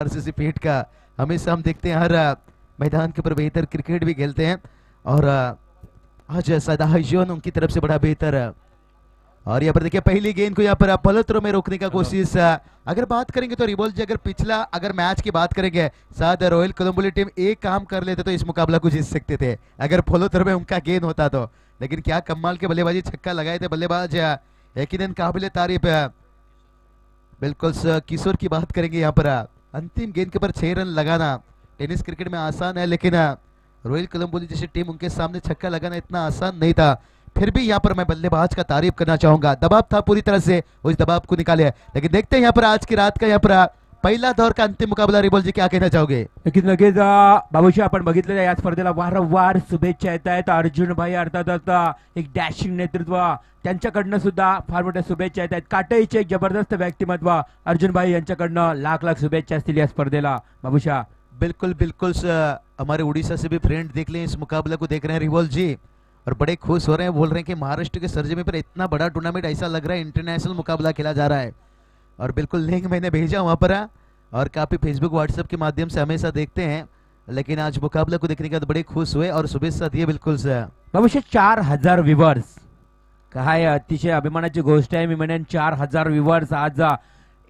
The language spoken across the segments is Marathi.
आरसीसी पेट का हमेशा हम देखते हैं हर मैदान के ऊपर बेहतर क्रिकेट भी खेलते हैं और आज सदायोन उनकी तरफ से बड़ा बेहतर और यहाँ पर देखिए पहली गेंद को यहाँ पर पलत्रों में रोकने का कोशिश अगर बात करेंगे तो रिवोल्ट जी अगर पिछला अगर मैच की बात करेंगे शायद रॉयल कोलंबोली टीम एक काम कर लेते तो इस मुकाबला को जीत सकते थे अगर पलत्रों में उनका गेंद होता तो लेकिन क्या कमाल के बल्लेबाजी छक्का लगाए थे बल्लेबाज यकीनन काबिल तारीफ बिल्कुल किशोर की बात करेंगे यहाँ पर अंतिम गेंद के ऊपर 6 रन लगाना टेनिस क्रिकेट में आसान है लेकिन रॉयल कोलंबोली जैसी टीम उनके सामने छक्का लगाना इतना आसान नहीं था फिर भी यहाँ पर मैं बल्लेबाज का तारीफ करना चाहूंगा दबाव था पूरी तरह से उस दबाव को निकाले लेकिन देखते हैं यहाँ पर आज की रात का यहाँ पर पहिला दौर का अंतिम मुकाबला रिबोल जी क्या कहना चाहोगे नक्कीच बाबूशी आपण बघितलं या स्पर्धेला वारंवार शुभेच्छा येत आहेत अर्जुन भाई अर्थातच एक डॅशिंग नेतृत्व त्यांच्याकडनं सुद्धा फार मोठ्या शुभेच्छा येत आहेत काटईचे एक जबरदस्त व्यक्तिमत्व अर्जुन भाई यांच्याकडनं लाख लाख शुभेच्छा असतील या स्पर्धेला बाबूशा बिल्कुल बिल्कुल हमारे उड़ीसा से भी फ्रेंड देख लें इस मुकाबले को देख रहे हैं रिवोल जी और बड़े खुश हो रहे हैं बोल रहे हैं कि महाराष्ट्र के सरजमी पर इतना बड़ा टूर्नामेंट ऐसा लग रहा है इंटरनेशनल मुकाबला खेला जा रहा है और बिल्कुल लिंक मैंने भेजा वहां पर और काफी फेसबुक व्हाट्सएप के माध्यम से हमेशा देखते हैं लेकिन आज मुकाबला को देखने के बाद बड़े खुश हुए और शुभेच्छा दिए बिल्कुल सर बाबूशा 4000 व्ह्यूअर्स काय अतिशय अभिमानाची गोष्ट आहे मी म्हणेन 4000 व्ह्यूअर्स आज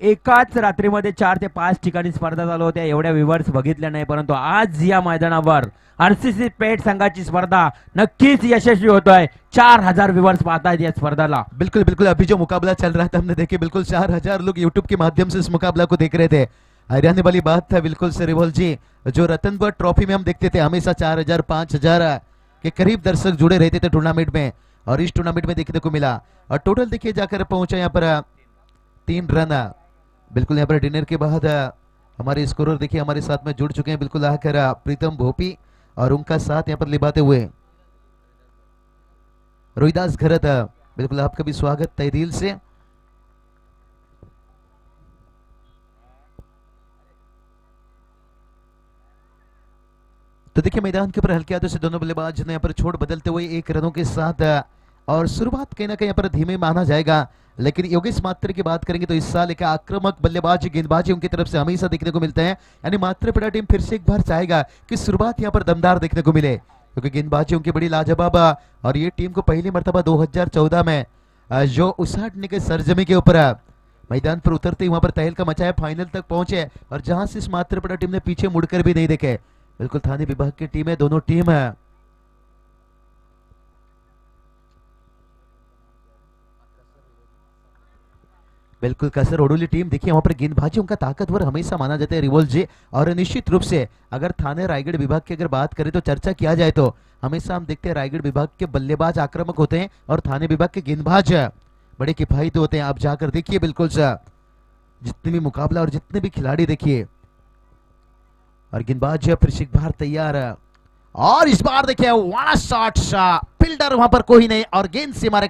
एकाच रात्रीमध्ये 4 ते 5 ठिकाणी स्पर्धा चालू होत्या एवढ्या व्ह्यूअर्स बघितल्या नाही परंतु आज या मैदानावर आरसीसी पेट संघाची स्पर्धा नक्कीच यशस्वी होतोय 4000 व्ह्यूअर्स पाहतायत या स्पर्धाला बिल्कुल बिल्कुल अभी जो मुकाबला चल रहा था हमने देखे बिल्कुल 4000 लोग यूट्यूब के माध्यम से इस मुकाबला को देख रहे थे हैरानी वाली बात था बिल्कुल से रिवोल जी जो रतनपुर ट्रॉफी में हम देखते थे हमेशा 4000 5000 के करीब दर्शक जुड़े रहते थे टूर्नामेंट में और इस टूर्नामेंट में देखने को मिला और टोटल देखिए जाकर पहुंचा यहाँ पर 3 रन बिल्कुल यहाँ पर डिनर के बाद हमारे स्कोरर देखिए हमारे साथ में जुड़ चुके हैं बिल्कुल आकर प्रीतम भोपी और उनका साथ यहाँ पर निभाते हुए रोहिदास घरत बिल्कुल आपका भी स्वागत तहे दिल से तो देखिए मैदान के ऊपर हल्के हाथों से दोनों बल्लेबाज ने यहाँ पर छोड़ बदलते हुए 1 रनों के साथ और शुरुआत कहीं ना कहीं यहाँ पर धीमे माना जाएगा लेकिन योगेश मात्रे की बात करेंगे तो इस साल एक आक्रामक बल्लेबाज गेंदबाजी उनकी तरफ से हमेशा देखने को मिलते हैं यानी मात्रेपड़ा टीम फिर से एक बार चाहेगा कि शुरुआत यहाँ पर दमदार देखने को मिले क्योंकि गेंदबाजी उनकी बड़ी लाजवाब और ये टीम को पहली मर्तबा 2014 में जो उसाटने के सरजमी के ऊपर मैदान पर उतरते ही वहां पर तहलका मचाया फाइनल तक पहुंचे और जहां से इस मात्रेपड़ा टीम ने पीछे मुड़कर भी नहीं देखे बिल्कुल थाने विभाग की टीम है दोनों टीम है बिल्कुल कसर ओडोली टीम देखिए वहां पर गेंदबाजी उनका ताकतवर हमेशा माना जाता है रिवोल जी और निश्चित रूप से अगर थाने रायगढ़ विभाग की अगर बात करें तो चर्चा किया जाए तो हमेशा हम देखते हैं रायगढ़ विभाग के बल्लेबाज आक्रामक होते हैं और थाने विभाग के गेंदबाज बड़े किफायती होते हैं आप जाकर देखिए बिल्कुल सा जितने भी मुकाबला और जितने भी खिलाड़ी देखिए और गेंदबाज फिर से एक बार तैयार और इस बार देखिए वाला शॉट फील्डर वहां पर कोई नहीं और गेंद से मारे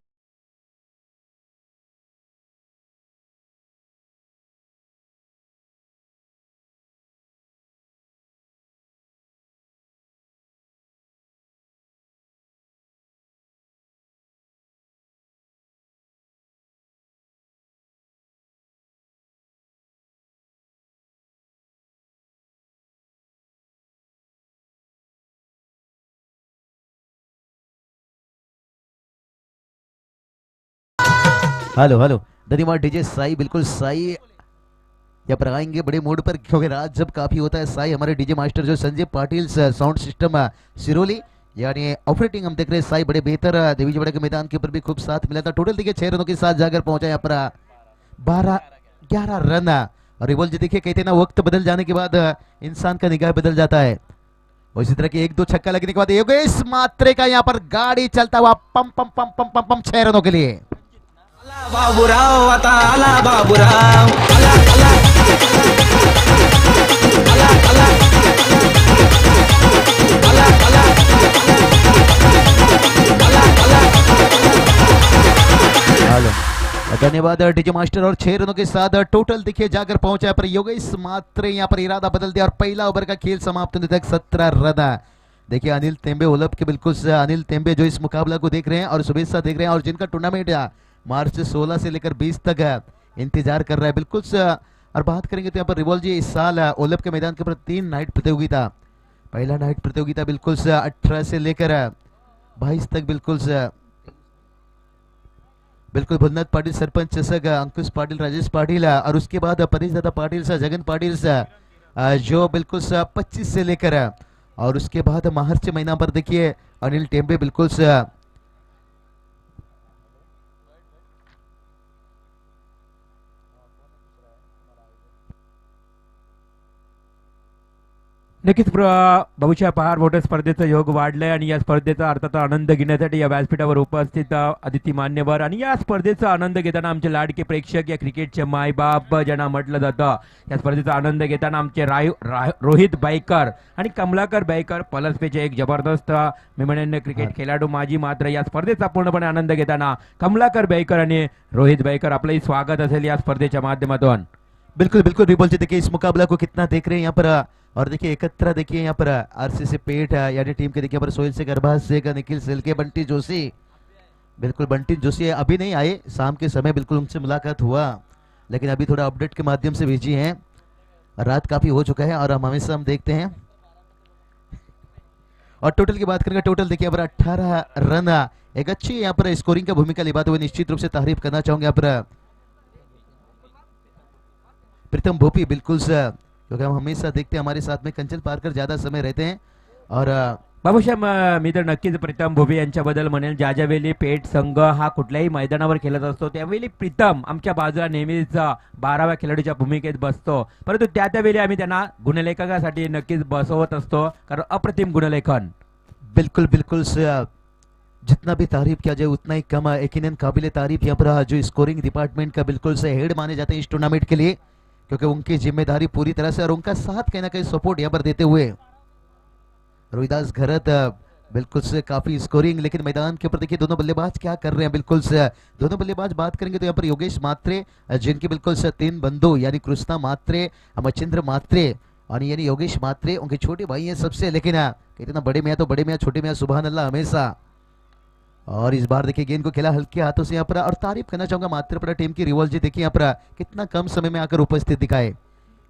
हेलो हेलो धन्यवाद डीजे साई बिल्कुल साई या पर आएंगे बड़े मूड पर क्योंकि रात जब काफी होता है साई हमारे डीजे मास्टर जो संजय पाटिल साउंड सिस्टम सिरोली यानी ऑपरेटिंग हम देख रहे हैं साई बड़े बेहतर देवी जबड़े के मैदान के ऊपर भी खूब साथ मिला था टोटल देखिए 6 रनों के साथ जाकर पहुंचा यहाँ पर 12-11 रन और रिवोल जी देखिए कहते ना वक्त बदल जाने के बाद इंसान का निगाह बदल जाता है उसी तरह के 1-2 छक्का लगने के बाद योगेश मात्रे का यहाँ पर गाड़ी चलता हुआ पम पम पम पम पम पम 6 रनों के लिए बाबूराव आता आला बाबूराव आला आला आला आला आला आला धन्यवाद डीजे मास्टर और 6 रनों के साथ टोटल देखिए जाकर पहुंचा पर योगेश मात्रे यहाँ पर इरादा बदल दिया और पहला ओवर का खेल समाप्त होने तक 17 रन देखिए अनिल तेंबे ओलप के बिल्कुल अनिल तेंबे जो इस मुकाबला को देख रहे हैं और शुभेच्छा देख रहे हैं और जिनका टूर्नामेंट मार्च 16 से लेकर 20 तक इंतजार कर रहा है बिल्कुल और बात करेंगे तो यहाँ पर रिवॉल्व जी इस साल ओलंप के मैदान के ऊपर 3 नाइट प्रतियोगिता, पहला नाइट प्रतियोगिता बिल्कुल से 18 से लेकर 22 तक बिल्कुल से बिल्कुल भुन्नत पाटिल सरपंच चषक अंकुश पाटिल राजेश पाटिल और उसके बाद परेश दादा पाटिल सा जगन पाटिल सा जो बिल्कुल सा 25 से लेकर और उसके बाद मार्च महीना पर देखिए अनिल टेम्बे बिल्कुल सा नक्कीच भाऊच्या पहार मोठ्या स्पर्धेचं योग वाढलंय आणि या स्पर्धेचा अर्थात आनंद घेण्यासाठी या व्यासपीठावर उपस्थित अतिथी मान्यवर आणि या स्पर्धेचा आनंद घेताना आमचे लाडके प्रेक्षक, या क्रिकेटचे मायबाप ज्यांना म्हटलं जातं, या स्पर्धेचा आनंद घेताना आमचे रोहित बाईकर आणि कमलाकर बाईकर पलसपेचे एक जबरदस्त मी म्हणेन क्रिकेट खेळाडू माजी, मात्र या स्पर्धेचा पूर्णपणे आनंद घेताना कमलाकर बाईकर आणि रोहित बाईकर आपलंही स्वागत असेल या स्पर्धेच्या माध्यमातून. बिल्कुल बिल्कुल रिबॉल जी देखिए इस मुकाबला को कितना देख रहे हैं यहाँ पर और देखिए एकत्र देखिए यहाँ पर आरसीसी पेट यानी टीम के देखिए यहाँ पर सोहेल शेख अरबाज शेख निखिल सिलके बंटी जोशी, बिल्कुल बंटी जोशी अभी नहीं आए, शाम के समय बिल्कुल उनसे मुलाकात हुआ लेकिन अभी थोड़ा अपडेट के माध्यम से भेजी हैं, रात काफी हो चुका है और हम हमेशा हम देखते हैं. और टोटल की बात करेंगे, टोटल देखिए यहाँ पर 18 रन, एक अच्छी यहाँ पर स्कोरिंग का भूमिका निभाते हुए निश्चित रूप से तारीफ करना चाहूंगे यहाँ पर प्रीतम भोपी, बिल्कुल सर, क्योंकि हम हमेशा देखते हैं हमारे साथ में कंचन पारकर ज्यादा समय रहते हैं. और बाबूशाम मी तर नक्कीच प्रीतम भोबी यांच्याबद्दल म्हणेल, ज्या ज्यावेळी पेठ संघ हा कुठल्याही मैदानावर खेळत असतो त्यावेळी प्रीतम आमच्या बाजूला नेहमीच 12व्या खेळाडूच्या भूमिकेत बसतो, परंतु त्यावेळी आम्ही त्यांना गुणलेखकासाठी नक्कीच बसवत असतो, कारण अप्रतिम गुणलेखन. बिल्कुल बिल्कुल सर, जितना भी तारीफ किया जाए उतना ही कम है. यकीनन काबिल तारीफ यहाँ पर जो स्कोरिंग डिपार्टमेंट का बिल्कुल से हेड माने जाते हैं इस टूर्नामेंट के लिए, क्योंकि उनकी जिम्मेदारी पूरी तरह से और उनका साथ कहीं ना कहीं सपोर्ट यहाँ पर देते हुए रोहिदास घरत बिल्कुल से काफी स्कोरिंग. लेकिन मैदान के ऊपर देखिए दोनों बल्लेबाज क्या कर रहे हैं, बिल्कुल से दोनों बल्लेबाज बात करेंगे तो यहाँ पर योगेश मात्रे जिनके बिल्कुल से 3 बंधु यानी कृष्णा मात्रे, मच्छिंद्र मात्रे और यानी योगेश मात्रे उनके छोटे भाई हैं सबसे, लेकिन कहते ना बड़े मियाँ तो बड़े मियाँ, छोटे मियाँ सुबहान अल्लाह हमेशा. और इस बार देखिए गेंद को खेला हल्के हाथों से यहाँ पर, और तारीफ करना चाहूंगा मात्रपुरा टीम की रिवॉल्व जी देखिए यहाँ पर कितना कम समय में आकर उपस्थित दिखाए.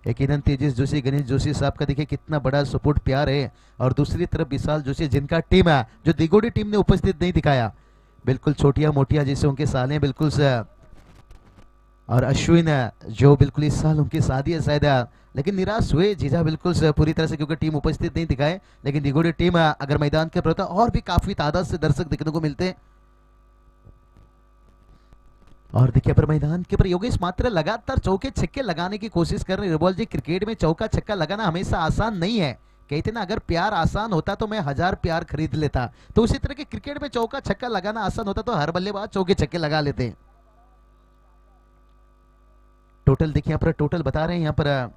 यकीनन तेजस जोशी, गणेश जोशी साहब का देखिए कितना बड़ा सपोर्ट प्यार है, और दूसरी तरफ विशाल जोशी जिनका टीम है जो दिगोड़ी टीम ने उपस्थित नहीं दिखाया, बिल्कुल छोटिया मोटिया जैसे उनके साल हैं बिल्कुल से. और अश्विन जो बिल्कुल इस साल उनकी शादी है शायद, लेकिन निराश हुए जीजा बिल्कुल से पूरी तरह से क्योंकि टीम उपस्थित नहीं दिखाए. लेकिन दिगोड़ी टीम अगर मैदान के ऊपर और भी काफी तादाद से दर्शक देखने को मिलते हैं. और देखिए पर मैदान के ऊपर योगेश मात्र लगातार चौके छक्के लगाने की कोशिश कर रहे हैं. रिबॉल जी क्रिकेट में चौका छक्का लगाना हमेशा आसान नहीं है, कहते ना अगर प्यार आसान होता तो मैं 1000 प्यार खरीद लेता, तो उसी तरह के क्रिकेट में चौका छक्का लगाना आसान होता तो हर बल्लेबाज चौके छक्के लगा लेते. टोटल देखिए यहाँ पर टोटल बता रहे हैं यहाँ पर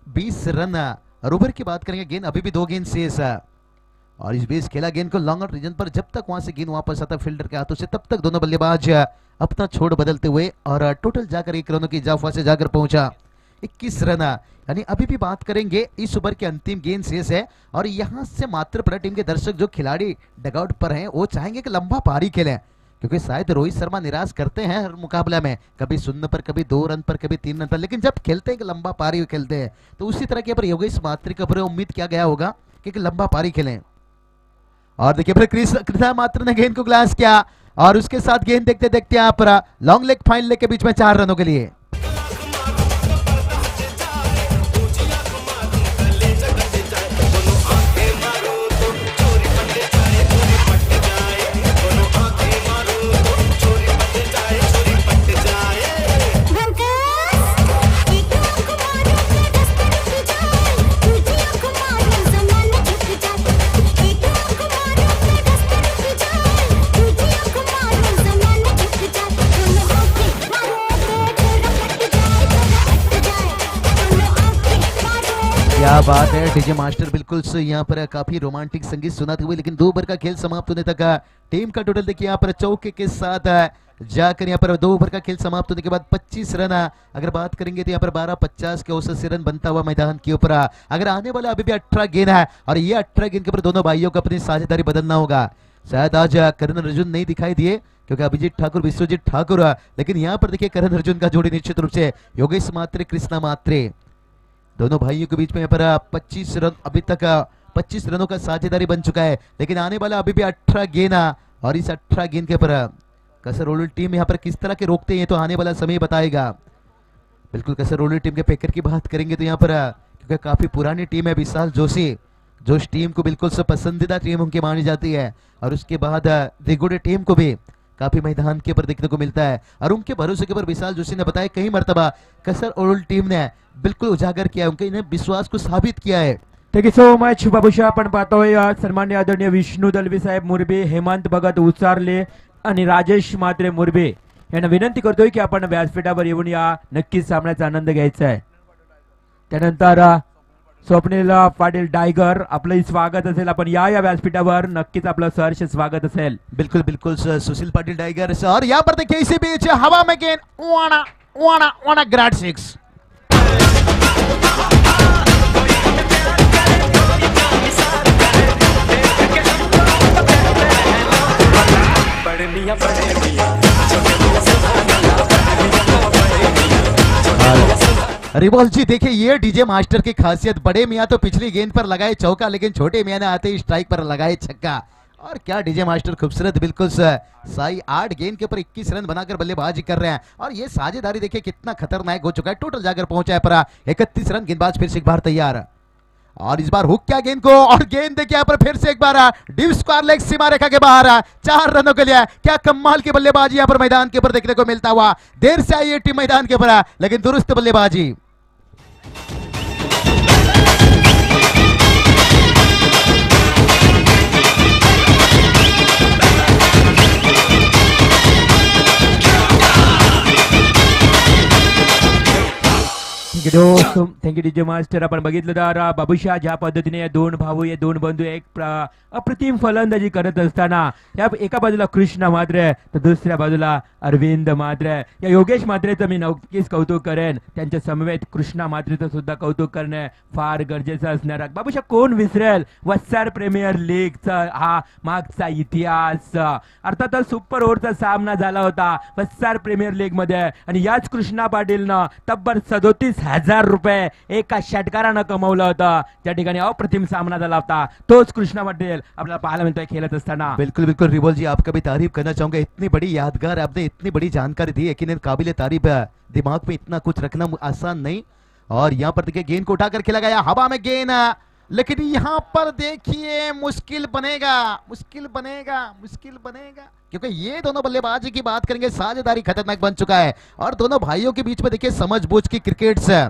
20 रन. और ओवर की बात करेंगे, गेंद अभी भी 2 गेंद शेष है और इस बीच खेला गेंद को लॉन्ग आउट रीजन पर, जब तक वहां से गेंद वापस आता फील्डर के हाथों से तब तक दोनों बल्लेबाज अपना छोड़ बदलते हुए, और टोटल जाकर 1 रनों की इजाफा से जाकर पहुंचा 21 रन. यानी अभी भी बात करेंगे इस ओवर की अंतिम गेंद शेष है, और यहां से मात्रपुरा टीम के दर्शक जो खिलाड़ी डगआउट पर हैं वो चाहेंगे कि लंबा पारी खेलें, क्योंकि शायद रोहित शर्मा निराश करते हैं हर मुकाबले में, कभी 0 पर, कभी 2 रन पर, कभी 3 रन पर, लेकिन जब खेलते हैं कि लंबा पारी खेलते हैं तो उसी तरह के पर योगेश मात्री के ऊपर उम्मीद किया गया होगा कि लंबा पारी खेलें. और देखिए फिर कृष्णा मात्र ने गेंद को ग्लास किया और उसके साथ गेंद देखते देखते यहाँ पर लॉन्ग लेग फाइन लेग के बीच में 4 रनों के लिए. क्या बात है, डीजे मास्टर बिल्कुल से यहाँ पर काफी रोमांटिक संगीत सुनाते हुए, लेकिन 2 ओवर का खेल समाप्त होने तक टीम का टोटल देखिए यहाँ पर चौके के साथ जाकर यहाँ पर 2 ओवर का खेल समाप्त होने के बाद 25 रन. अगर बात करेंगे तो यहाँ पर 12-50 के औसत से रन बनता हुआ मैदान के ऊपर. अगर आने वाला अभी भी 18 गेंद है और ये 18 गेंद के ऊपर दोनों भाइयों को अपनी साझेदारी बदलना होगा. शायद आज करण अर्जुन नहीं दिखाई दिए क्योंकि अभिजीत ठाकुर विश्वजीत ठाकुर लेकिन यहाँ पर देखिए करण अर्जुन का जोड़ी निश्चित रूप से योगेश मात्रे कृष्णा मात्रे दोनों भाइयों के बीच में यहाँ पर 25 रन अभी तक 25 रनों का साझेदारी बन चुका है लेकिन आने वाला अभी भी 18 गेंद और इस 18 गेंद के ऊपर कसर रोलर टीम यहाँ पर किस तरह के रोकते हैं तो आने वाला समय बताएगा। बिल्कुल कसर रोलर टीम के पैकर की बात करेंगे तो यहाँ पर क्योंकि काफी पुरानी टीम है विशाल जोशी जो इस टीम को बिल्कुल से पसंदीदा टीम उनकी मानी जाती है और उसके बाद दिगुड़े टीम को भी काफी मैदान के ऊपर देखने को मिलता है और उनके भरोसे के ऊपर विशाल जोशी ने बताया कई मर्तबा कसर रोलर टीम ने बिल्कुल उजागर किया उनके इन्हें विश्वास को साबित किया है। Thank you so much Babusha. आपण पाहतोय सन्मान्य आदरणीय विष्णू दलवी साहेब मुरबे, हेमंत भगत उचारले आणि राजेश मात्रे मुरबे यांना विनंती करतोय की आपण व्यासपीठावर येऊन या, नक्कीच सामन्याचा आनंद घ्यायचा आहे. त्यानंतर स्वप्नील पाटील डायगर आपलंही स्वागत असेल. आपण या व्यासपीठावर नक्कीच आपलं सहर्ष स्वागत असेल. बिल्कुल बिल्कुल sir, Sushil Patil tiger sir और यहाँ पर देखिए इसी बीच हवा में गेंद वाना वाना वाना ग्रैंड सिक्स। रिबॉल जी देखिए ये डीजे मास्टर की खासियत, बड़े मियाँ तो पिछली गेंद पर लगाए चौका लेकिन छोटे मियाँ ने आते ही स्ट्राइक पर लगाए छक्का। और क्या डीजे मास्टर खूबसूरत बिल्कुल साई 8 गेंद के ऊपर 21 रन बनाकर बल्लेबाजी कर रहे हैं और ये साझेदारी देखिए कितना खतरनाक हो चुका है। टोटल जाकर पहुंचा है पर 31 रन, गेंदबाज फिर से एक बार तैयार और इस बार हुक क्या गेंद को और गेंद देखिए यहाँ पर फिर से एक बार डीप स्क्वायर लेग सीमा रेखा के बाहर 4 रनों के लिए। क्या कमाल की बल्लेबाजी यहाँ पर मैदान के ऊपर देखने को मिलता हुआ। देर से आई ये टीम मैदान के ऊपर लेकिन दुरुस्त बल्लेबाजी। Thank you DJ master. आपण बघितलं तर बाबूशा ज्या पद्धतीने या दोन भाऊ या दोन बंधू एक अप्रतिम फलंदाजी करत असताना या एका बाजूला कृष्णा मात्रे तर दुसऱ्या बाजूला अरविंद मात्रे, या योगेश मात्रेचं मी नक्कीच कौतुक करेन. त्यांच्या समवेत कृष्णा मात्रेचं सुद्धा कौतुक करणे फार गरजेचं असणार आहे. बाबूशा कोण विसरेल वस्सार प्रीमियर लीगचा हा मागचा इतिहास. अर्थातच सुपर ओव्हरचा सामना झाला होता वस्सार प्रीमियर लीग मध्ये आणि याच कृष्णा पाटीलनं तब्बल 37,000 रुपये एका षटकारानं कमवलं होतं. त्या ठिकाणी अप्रतिम सामना झाला होता. तोच कृष्णा पाटील आपल्याला पाहायला मिळतोय खेळत असताना. बिल्कुल बिल्कुल रिबोल जी, आपका भी तारीफ करना चाहूंगा. इतनी बड़ी यादगार आपने इतनी बड़ी जानकारी दी, यकीनन काबिल तारीफ है. दिमाग में इतना कुछ रखना आसान नहीं. और यहाँ पर देखिए गेंद को उठाकर खेला गया, हवा में गेंद, लेकिन यहाँ पर देखिए मुश्किल बनेगा मुश्किल बनेगा मुश्किल बनेगा क्योंकि ये दोनों बल्लेबाजी की बात करेंगे, साझेदारी खतरनाक बन चुका है और दोनों भाइयों के बीच में देखिए समझबूझ की क्रिकेट से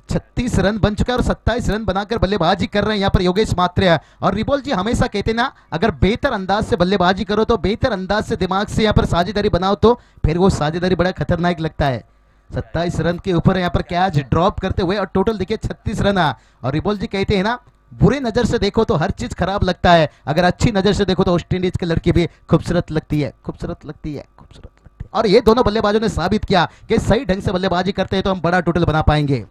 36 रन बन चुका है और 27 रन बनाकर बल्लेबाजी कर रहे हैं यहाँ पर योगेश मात्रे. और रिबोल जी हमेशा कहते ना, अगर बेहतर अंदाज से बल्लेबाजी करो तो बेहतर अंदाज से दिमाग से यहाँ पर साझेदारी बनाओ तो फिर वो साझेदारी बड़ा खतरनाक लगता है. 27 रन के ऊपर यहाँ पर कैच ड्रॉप करते हुए और टोटल देखिए 36 रन. और रिबोल जी कहते हैं ना, बुरे नजर से देखो तो हर चीज खराब लगता है, अगर अच्छी नजर से देखो तो वेस्ट इंडीज की लड़की भी खूबसूरत लगती है, खूबसूरत लगती है, खूबसूरत लगती है. और ये दोनों बल्लेबाजों ने साबित किया कि सही ढंग से बल्लेबाजी करते हैं तो हम बड़ा टोटल बना पाएंगे.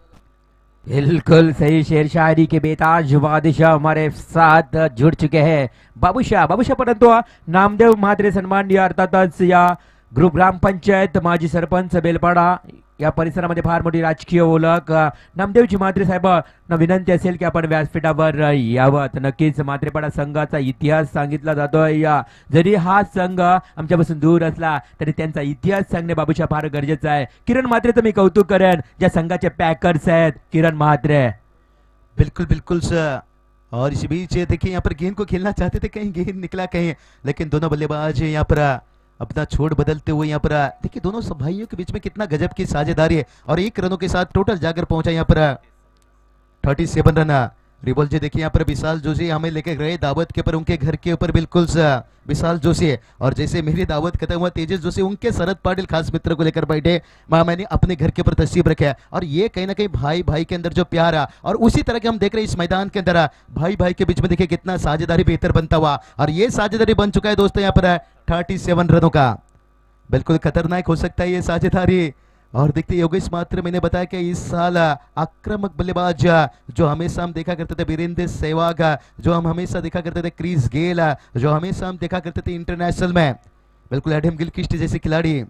बिल्कुल सही. शेर शायरी के बेताज बादशाह हमारे साथ जुड़ चुके हैं बाबूशाह. परंतु नामदेव म्हात्रे सन्माननीय अर्थातच या ग्रुप ग्रामपंचायत माजी सरपंच बेलपाडा या परिसरामध्ये फार मोठी राजकीय ओळख नामदेवजी म्हात्रे साहेबांना विनंती असेल की आपण व्यासपीठावर यावं. नक्कीच म्हात्रेपाडा संघाचा इतिहास सांगितला जातोय. जरी हा संघ आमच्यापासून दूर असला तरी त्यांचा इतिहास सांगणे बाबूशा फार गरजेचं आहे. किरण म्हात्रेचं मी कौतुक करेन, ज्या संघाचे पॅकर्स आहेत किरण म्हात्रे. बिल्कुल बिल्कुल सर. और इस बीच देखिए यहाँ पर गेंद को खेलना चाहते थे, कहीं गेंद निकला कहीं, लेकिन दोनों बल्लेबाज यहाँ पर अपना छोड़ बदलते हुए यहाँ पर देखिए दोनों भाइयों के बीच में कितना गजब की साझेदारी है और 1 रनों के साथ टोटल जाकर पहुंचा यहाँ पर 37 रन. रिबोल जी देखिए यहाँ पर विशाल जोशी हमें लेके गए दावत के पर, उनके घर के ऊपर बिल्कुल विशाल जोशी है और जैसे मेरी दावत खत्म हुआ तेजस जोशी उनके शरद पाटिल खास मित्र को लेकर बैठे, मैंने अपने घर के ऊपर तस्वीर रखा है. और ये कहीं ना कहीं भाई भाई के अंदर जो प्यार है और उसी तरह के हम देख रहे हैं इस मैदान के अंदर भाई भाई के बीच में देखिए कितना साझेदारी बेहतर बनता हुआ. और ये साझेदारी बन चुका है दोस्तों यहाँ पर 37 रनों का. बिल्कुल खतरनाक हो सकता है ये साझेदारी. और देखते योगेश मात्र मैंने बताया कि इस साल आक्रामक बल्लेबाज जो हमेशा हम देखा करते थे वीरेंद्र सहवाग, जो हम हमेशा देखा करते थे क्रिस गेल, जो हमेशा हम देखा करते थे इंटरनेशनल में बिल्कुल एडम गिलक्रिस्ट जैसे खिलाड़ी।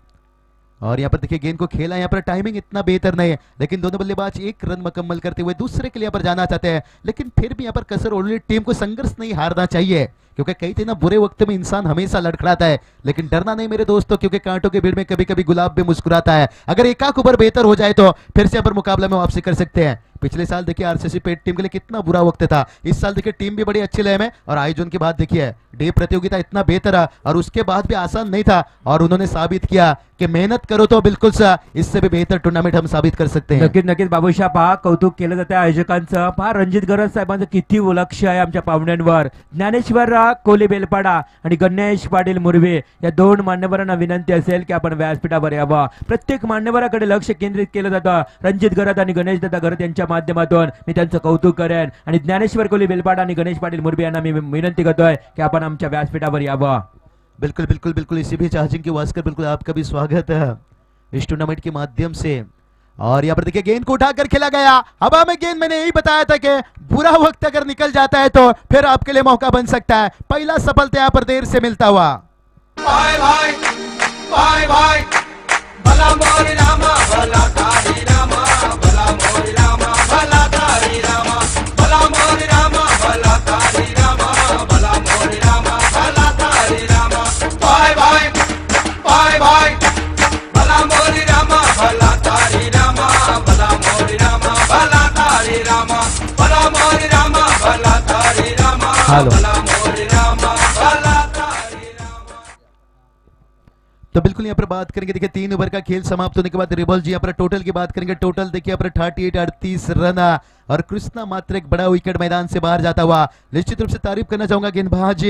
और यहाँ पर देखिए गेंद को खेला, यहाँ पर टाइमिंग इतना बेहतर नहीं है, लेकिन दोनों बल्लेबाज एक रन मुकम्मल करते हुए दूसरे के लिए यहाँ पर जाना चाहते हैं। लेकिन फिर भी यहाँ पर कसर ओढ़ी टीम को संघर्ष नहीं हारना चाहिए, क्योंकि कई थे ना बुरे वक्त में इंसान हमेशा लड़खड़ाता है, लेकिन डरना नहीं मेरे दोस्तों, क्योंकि कांटों के भीड़ में कभी कभी गुलाब भी मुस्कुराता है। अगर एकाक ओवर बेहतर हो जाए तो फिर से यहाँ पर मुकाबला में वापसी कर सकते हैं। पिछले साल देखिए आरसीसी पेट टीम के लिए कितना बुरा वक्त था, इस साल देखिए टीम भी बड़ी अच्छी लय में, और आयोजन के बाद देखिए डे प्रतियोगिता इतना बेहतर है और उसके बाद भी आसान नहीं था, और उन्होंने साबित किया कि मेहनत करो तो बिलकुल इससे भी बेहतर टुर्नामेंट हम साबित कर सकते हैं। नक्कीच नक्कीच बाबूशा पहा, कौतुक केलं जातं आयोजकांचं। पहा रणजित गरज साहेबांचं किती लक्ष आहे आमच्या पाहुण्यांवर। ज्ञानेश्वर कोले बेलपाडा आणि गणेश पाटील मुर्वे या दोन मान्यवरांना विनंती असेल की आपण व्यासपीठावर यावं। प्रत्येक मान्यवराकडे लक्ष केंद्रित केलं जातं। रणजित गरज आणि गणेश दादा गरज यांच्या माध्यमातून मी त्यांचं कौतुक करेन, आणि ज्ञानेश्वर कोले बेलपाडा आणि गणेश पाटील मुर्वे यांना मी विनंती करतोय की आपण आमच्या व्यासपीठावर यावं। बिल्कुल बिल्कुल बिल्कुल, इसी बीच आजिंक्य वास्कर बिल्कुल आपका भी स्वागत है इस टूर्नामेंट के माध्यम से। और यहाँ पर देखिए गेंद को उठाकर खेला गया हवा में गेंद, मैंने यही बताया था कि बुरा वक्त अगर निकल जाता है तो फिर आपके लिए मौका बन सकता है। पहला सफलता यहाँ पर देर से मिलता हुआ। बाय बाय बाय बाय भला मोरी रामा भला तारी रामा भला मोरी रामा भला तारी रामा भला मोरी रामा भला तारी रामा भला मोरी रामा भला तारी रामा बाय बाय बाय बाय भला मोरी रामा भला तारी रामा भला मोरी रामा भला तारी रामा भला मोरी रामा भला तारी रामा भला मोरी रामा भला तारी रामा। तो बिल्कुल यहाँ पर बात करेंगे, देखिए 3 ओवर का खेल समाप्त होने के बाद रिबल जी यहाँ पर टोटल की बात करेंगे। टोटल देखिए यहाँ पर 38 रन, और कृष्णा मात्र एक बड़ा विकेट मैदान से बाहर जाता हुआ। निश्चित रूप से तारीफ करना चाहूंगा गेंदबाज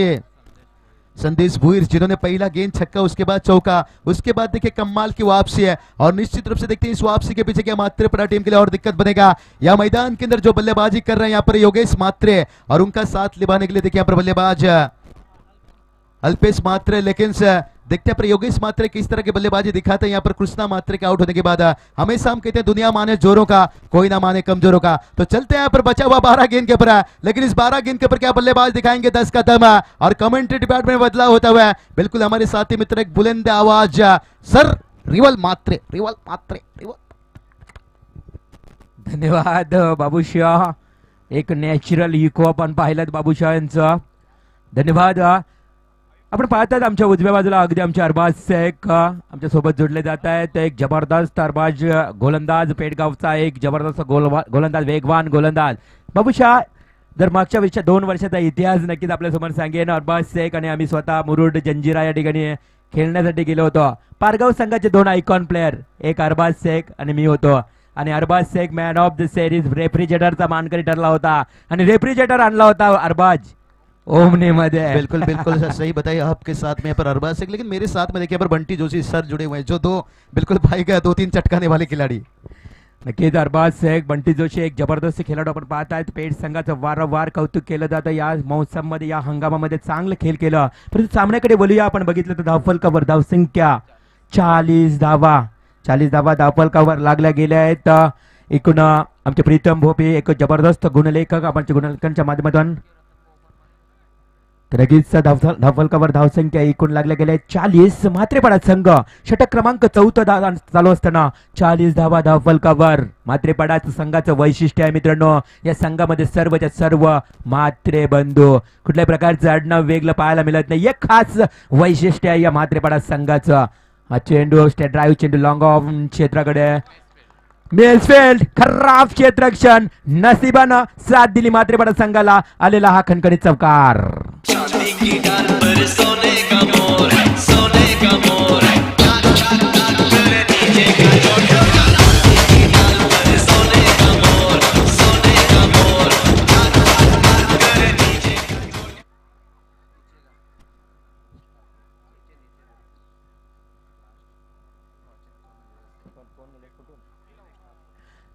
संदेश भुईर, जिन्होंने पहला गेंद छक्का, उसके बाद चौका, उसके बाद देखिए कमाल की वापसी है, और निश्चित रूप से देखते हैं इस वापसी के पीछे क्या मात्रे पड़ा टीम के लिए और दिक्कत बनेगा। या मैदान के अंदर जो बल्लेबाजी कर रहे हैं यहाँ पर योगेश मात्रे, और उनका साथ निभाने के लिए देखिए यहाँ पर बल्लेबाज अल्पेश मात्रे। लेकिन देखते हैं पर योगेश मात्रे किस तरह की बल्लेबाजी दिखाते हैं यहाँ पर कृष्णा मात्रे के आउट होने के बाद। हमेशा हम कहते हैं दुनिया माने जोरों का, कोई ना माने कमजोरों का। तो चलते हैं यहाँ पर बचा हुआ 12 गेंद के ऊपर, लेकिन इस 12 गेंद के ऊपर क्या बल्लेबाज दिखाएंगे 10 का दम, और कमेंट्री डिपार्टमेंट में बदलाव होता हुआ है। बिल्कुल हमारे साथी मित्र एक बुलंद आवाज सर रिवल मात्रे, रिवल मात्रे, रिवल। धन्यवाद बाबूशाह, एक नॅचरल इको आपण पाहिलं बाबूशाह यांचं, धन्यवाद। आपण पाहतात आमच्या उजव्या बाजूला अगदी आमचे अरबाज शेख आमच्या सोबत जोडले जात आहेत। एक जबरदस्त अरबाज गोलंदाज, पेडगावचा एक जबरदस्त गोलंदाज, वेगवान गोलंदाज बाबूशाह। जर मागच्या 2 वर्षाचा इतिहास नक्कीच आपल्यासमोर सांगेन। अरबाज शेख आणि आम्ही स्वतः मुरुड जंजिरा या ठिकाणी खेळण्यासाठी गेलो होतो। पारगाव संघाचे 2 आयकॉन प्लेयर, एक अरबाज शेख आणि मी होतो, आणि Arbaz Shaikh man of the series रेफ्रिजरेटरचा मानकरी ठरला होता, आणि रेफ्रिजरेटर आणला होता अरबाज ओमनी मध्ये। बिल्कुल बिल्कुल सही बताइए, आपके साथ में यहाँ पर अरबाज शेख, लेकिन मेरे साथ में देखिए यहाँ पर बंटी जोशी सर जुड़े हुए हैं, जो 2 बिल्कुल भाई का 2-3 चटकाने वाले खिलाड़ी। नक्कीच अरबाज शेख, बंटी जोशी एक जबरदस्त खेळाडू आपण पाहत आहेत। पेठ संघाचं वारंवार कौतुक केलं जातं या मौसममध्ये, या हंगामामध्ये चांगलं खेळ केलं। परंतु सामन्याकडे बोलूया आपण, बघितलं तर धावफलकावर धावसंख्या 40 धावा, 40 धावा धावफलकावर लागल्या गेल्या आहेत। एकूण आमचे प्रीतम भोपे एक जबरदस्त गुणलेखक आपण गुणलेखकांच्या माध्यमातून, तर लगेच धावफलकावर धावसंख्या एकूण लागल्या गेल्या 40। मात्रेपाडा संघ षटक क्रमांक 4 चालू असताना 40 धावा धावफलकावर। मात्रेपाडा संघाचं वैशिष्ट्य आहे मित्रांनो, या संघामध्ये सर्वच्या सर्व मात्रे बंधू, कुठल्याही प्रकारचं आडनाव वेगळं पाहायला मिळत नाही, एक खास वैशिष्ट्य आहे या मात्रेपाडा संघाचं। हा चेंडू स्टेट ड्राईव्ह चेंडू लॉंग ऑफ क्षेत्राकडे, मेल्सफेल्ड खराब क्षेत्ररक्षण, नशिबानं साथ दिली मात्रेपाडा संघाला, आलेला हा खणखणीत चौकार। चांदी की डाल पर सोने का मोर, सोने का मोर, टाक टाक टाक कर नीचे का चोट। चांदी की डाल पर सोने का मोर, सोने का मोर, टाक टाक टाक कर नीचे का चोट।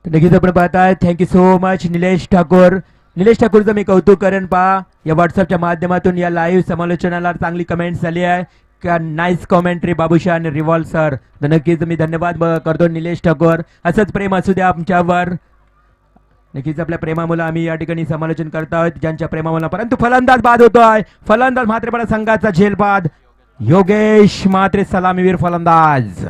नक्कीच आपण पाहताय, thank you so much Nilesh Thakur. Nilesh ठाकूरचं मी कौतुक करेन, पहा या व्हॉट्सअपच्या माध्यमातून या लाईव्ह समालोचनाला चांगली कमेंट्स आली आहे। क्या नाईस कॉमेंट्री बाबूशा आणि रिव्हॉल्व सर. तर नक्कीच मी धन्यवाद करतो निलेश ठाकूर. असंच प्रेम असू द्या आमच्यावर. नक्कीच आपल्या प्रेमामुळे आम्ही या ठिकाणी समालोचन करत आहोत ज्यांच्या प्रेमामुळे. परंतु फलंदाज बाद होतोय. फलंदाज म्हात्रेपडा संघाचा झेल बाद. योगेश म्हात्रे सलामीवीर फलंदाज.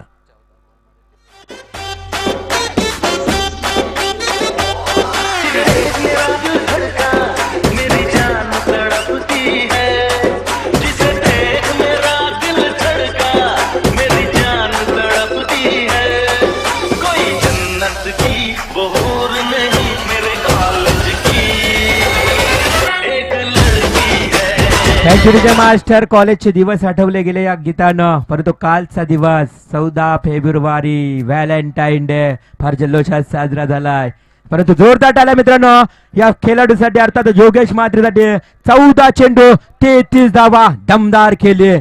थँक्यू विजय मास्टर. कॉलेजचे दिवस आठवले गेले या गीतानं. परंतु कालचा दिवस 14 फेब्रुवारी व्हॅलेंटाईन डे फार जल्लोषात साजरा झालाय. परंतु जोरदार टाळ्या मित्रांनो या खेळाडूसाठी अर्थात योगेश म्हात्रेसाठी. 14 चेंडू 33 धावा. दमदार खेळले,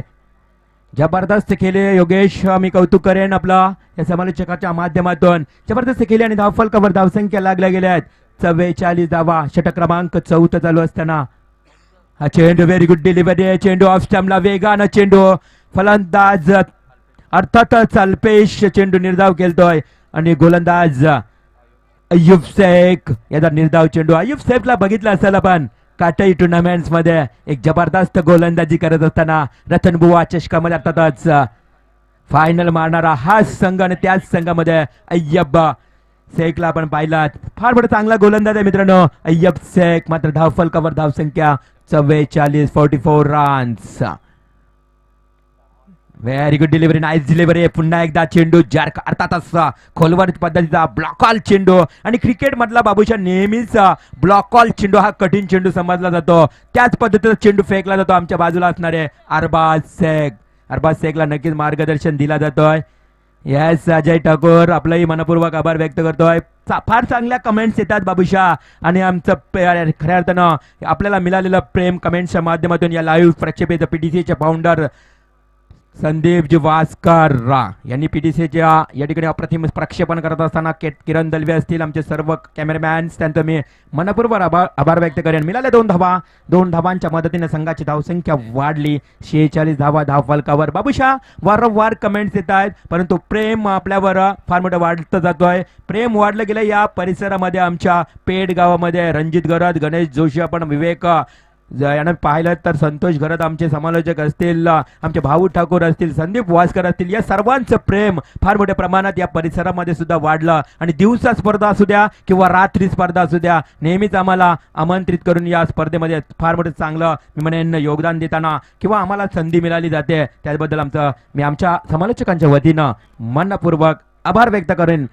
जबरदस्त खेळले योगेश. मी कौतुक करेन आपला या समालोचकाच्या माध्यमातून. जबरदस्त खेळले आणि धावफलकावर धावसंख्या लागल्या गेल्या आहेत. 44 धावा. षटक क्रमांक 14 चालू असताना हा चेंडू व्हेरी गुड डिलिव्हरी. चेंडू ऑफ स्टंपला वेगानं चेंडू. फलंदाज अर्थातच अल्पेश चेंडू निर्धाव केलतोय आणि गोलंदाज अय्यूब शेख याचा निर्धाव चेंडू. अय्यूब शेखला बघितलं असेल आपण काटाई टुर्नामेंट्स मध्ये एक जबरदस्त गोलंदाजी करत असताना रतनबुवा चषकामध्ये अर्थातच फायनल मारणारा हा संघ आणि त्याच संघामध्ये अय्यूब शेखला आपण पाहिलात. फार मोठा चांगला गोलंदाज आहे मित्रांनो अय्यूब शेख. मात्र धावफलकावर धावसंख्या 44 44 runs. Very good delivery. Nice delivery. पुन्हा एकदा चेंडू जार्क अर्थातच खोलवर पद्धतीचा ब्लॉक ऑल चेंडू. आणि क्रिकेट मधला बाबूशा नेहमीच ब्लॉक ऑल चेंडू हा कठीण चेंडू समजला जातो. त्याच पद्धतीचा चेंडू फेकला जातो आमच्या बाजूला असणारे अरबाज शेख. अरबाज शेखला नक्कीच मार्गदर्शन दिला जातोय. येस अजय ठाकूर आपलाही मनपूर्वक आभार व्यक्त करतोय. फार चांगल्या कमेंट्स येतात बाबूशा आणि आमचं खऱ्या अर्थानं आपल्याला मिळालेलं प्रेम कमेंट्सच्या माध्यमातून या लाईव्ह प्रक्षेपित पीटीसीचे फाउंडर संदीप वास्कर यांनी पीटीसीच्या या ठिकाणी अप्रतिम प्रक्षेपण करत असताना किरण दलवे असतील आमचे सर्व कॅमेरामॅन्स त्यांचं मी मनपूर्वक आभार व्यक्त करेन. मिळाले 2 धावा. 2 धावांच्या मदतीने संघाची धावसंख्या वाढली. 46 धावा धावफलकावर. बाबूशा वारंवार कमेंट्स येत आहेत परंतु प्रेम आपल्यावर फार मोठं वाढतं जातोय. प्रेम वाढलं गेलं या परिसरामध्ये. आमच्या पेड गावामध्ये रणजित गरज, गणेश जोशी, आपण विवेक यानं पाहिलं तर संतोष घरत आमचे समालोचक असतील, आमचे भाऊ ठाकूर असतील, संदीप वास्कर असतील, या सर्वांचं प्रेम फार मोठ्या प्रमाणात या परिसरामध्ये सुद्धा वाढलं. आणि दिवसा स्पर्धा असू द्या किंवा रात्री स्पर्धा असू द्या नेहमीच आम्हाला आमंत्रित करून या स्पर्धेमध्ये फार मोठं चांगलं मी म्हणेन योगदान देताना किंवा आम्हाला संधी मिळाली जाते त्याबद्दल मी आमच्या समालोचकांच्या वतीनं मनपूर्वक आभार व्यक्त करेन.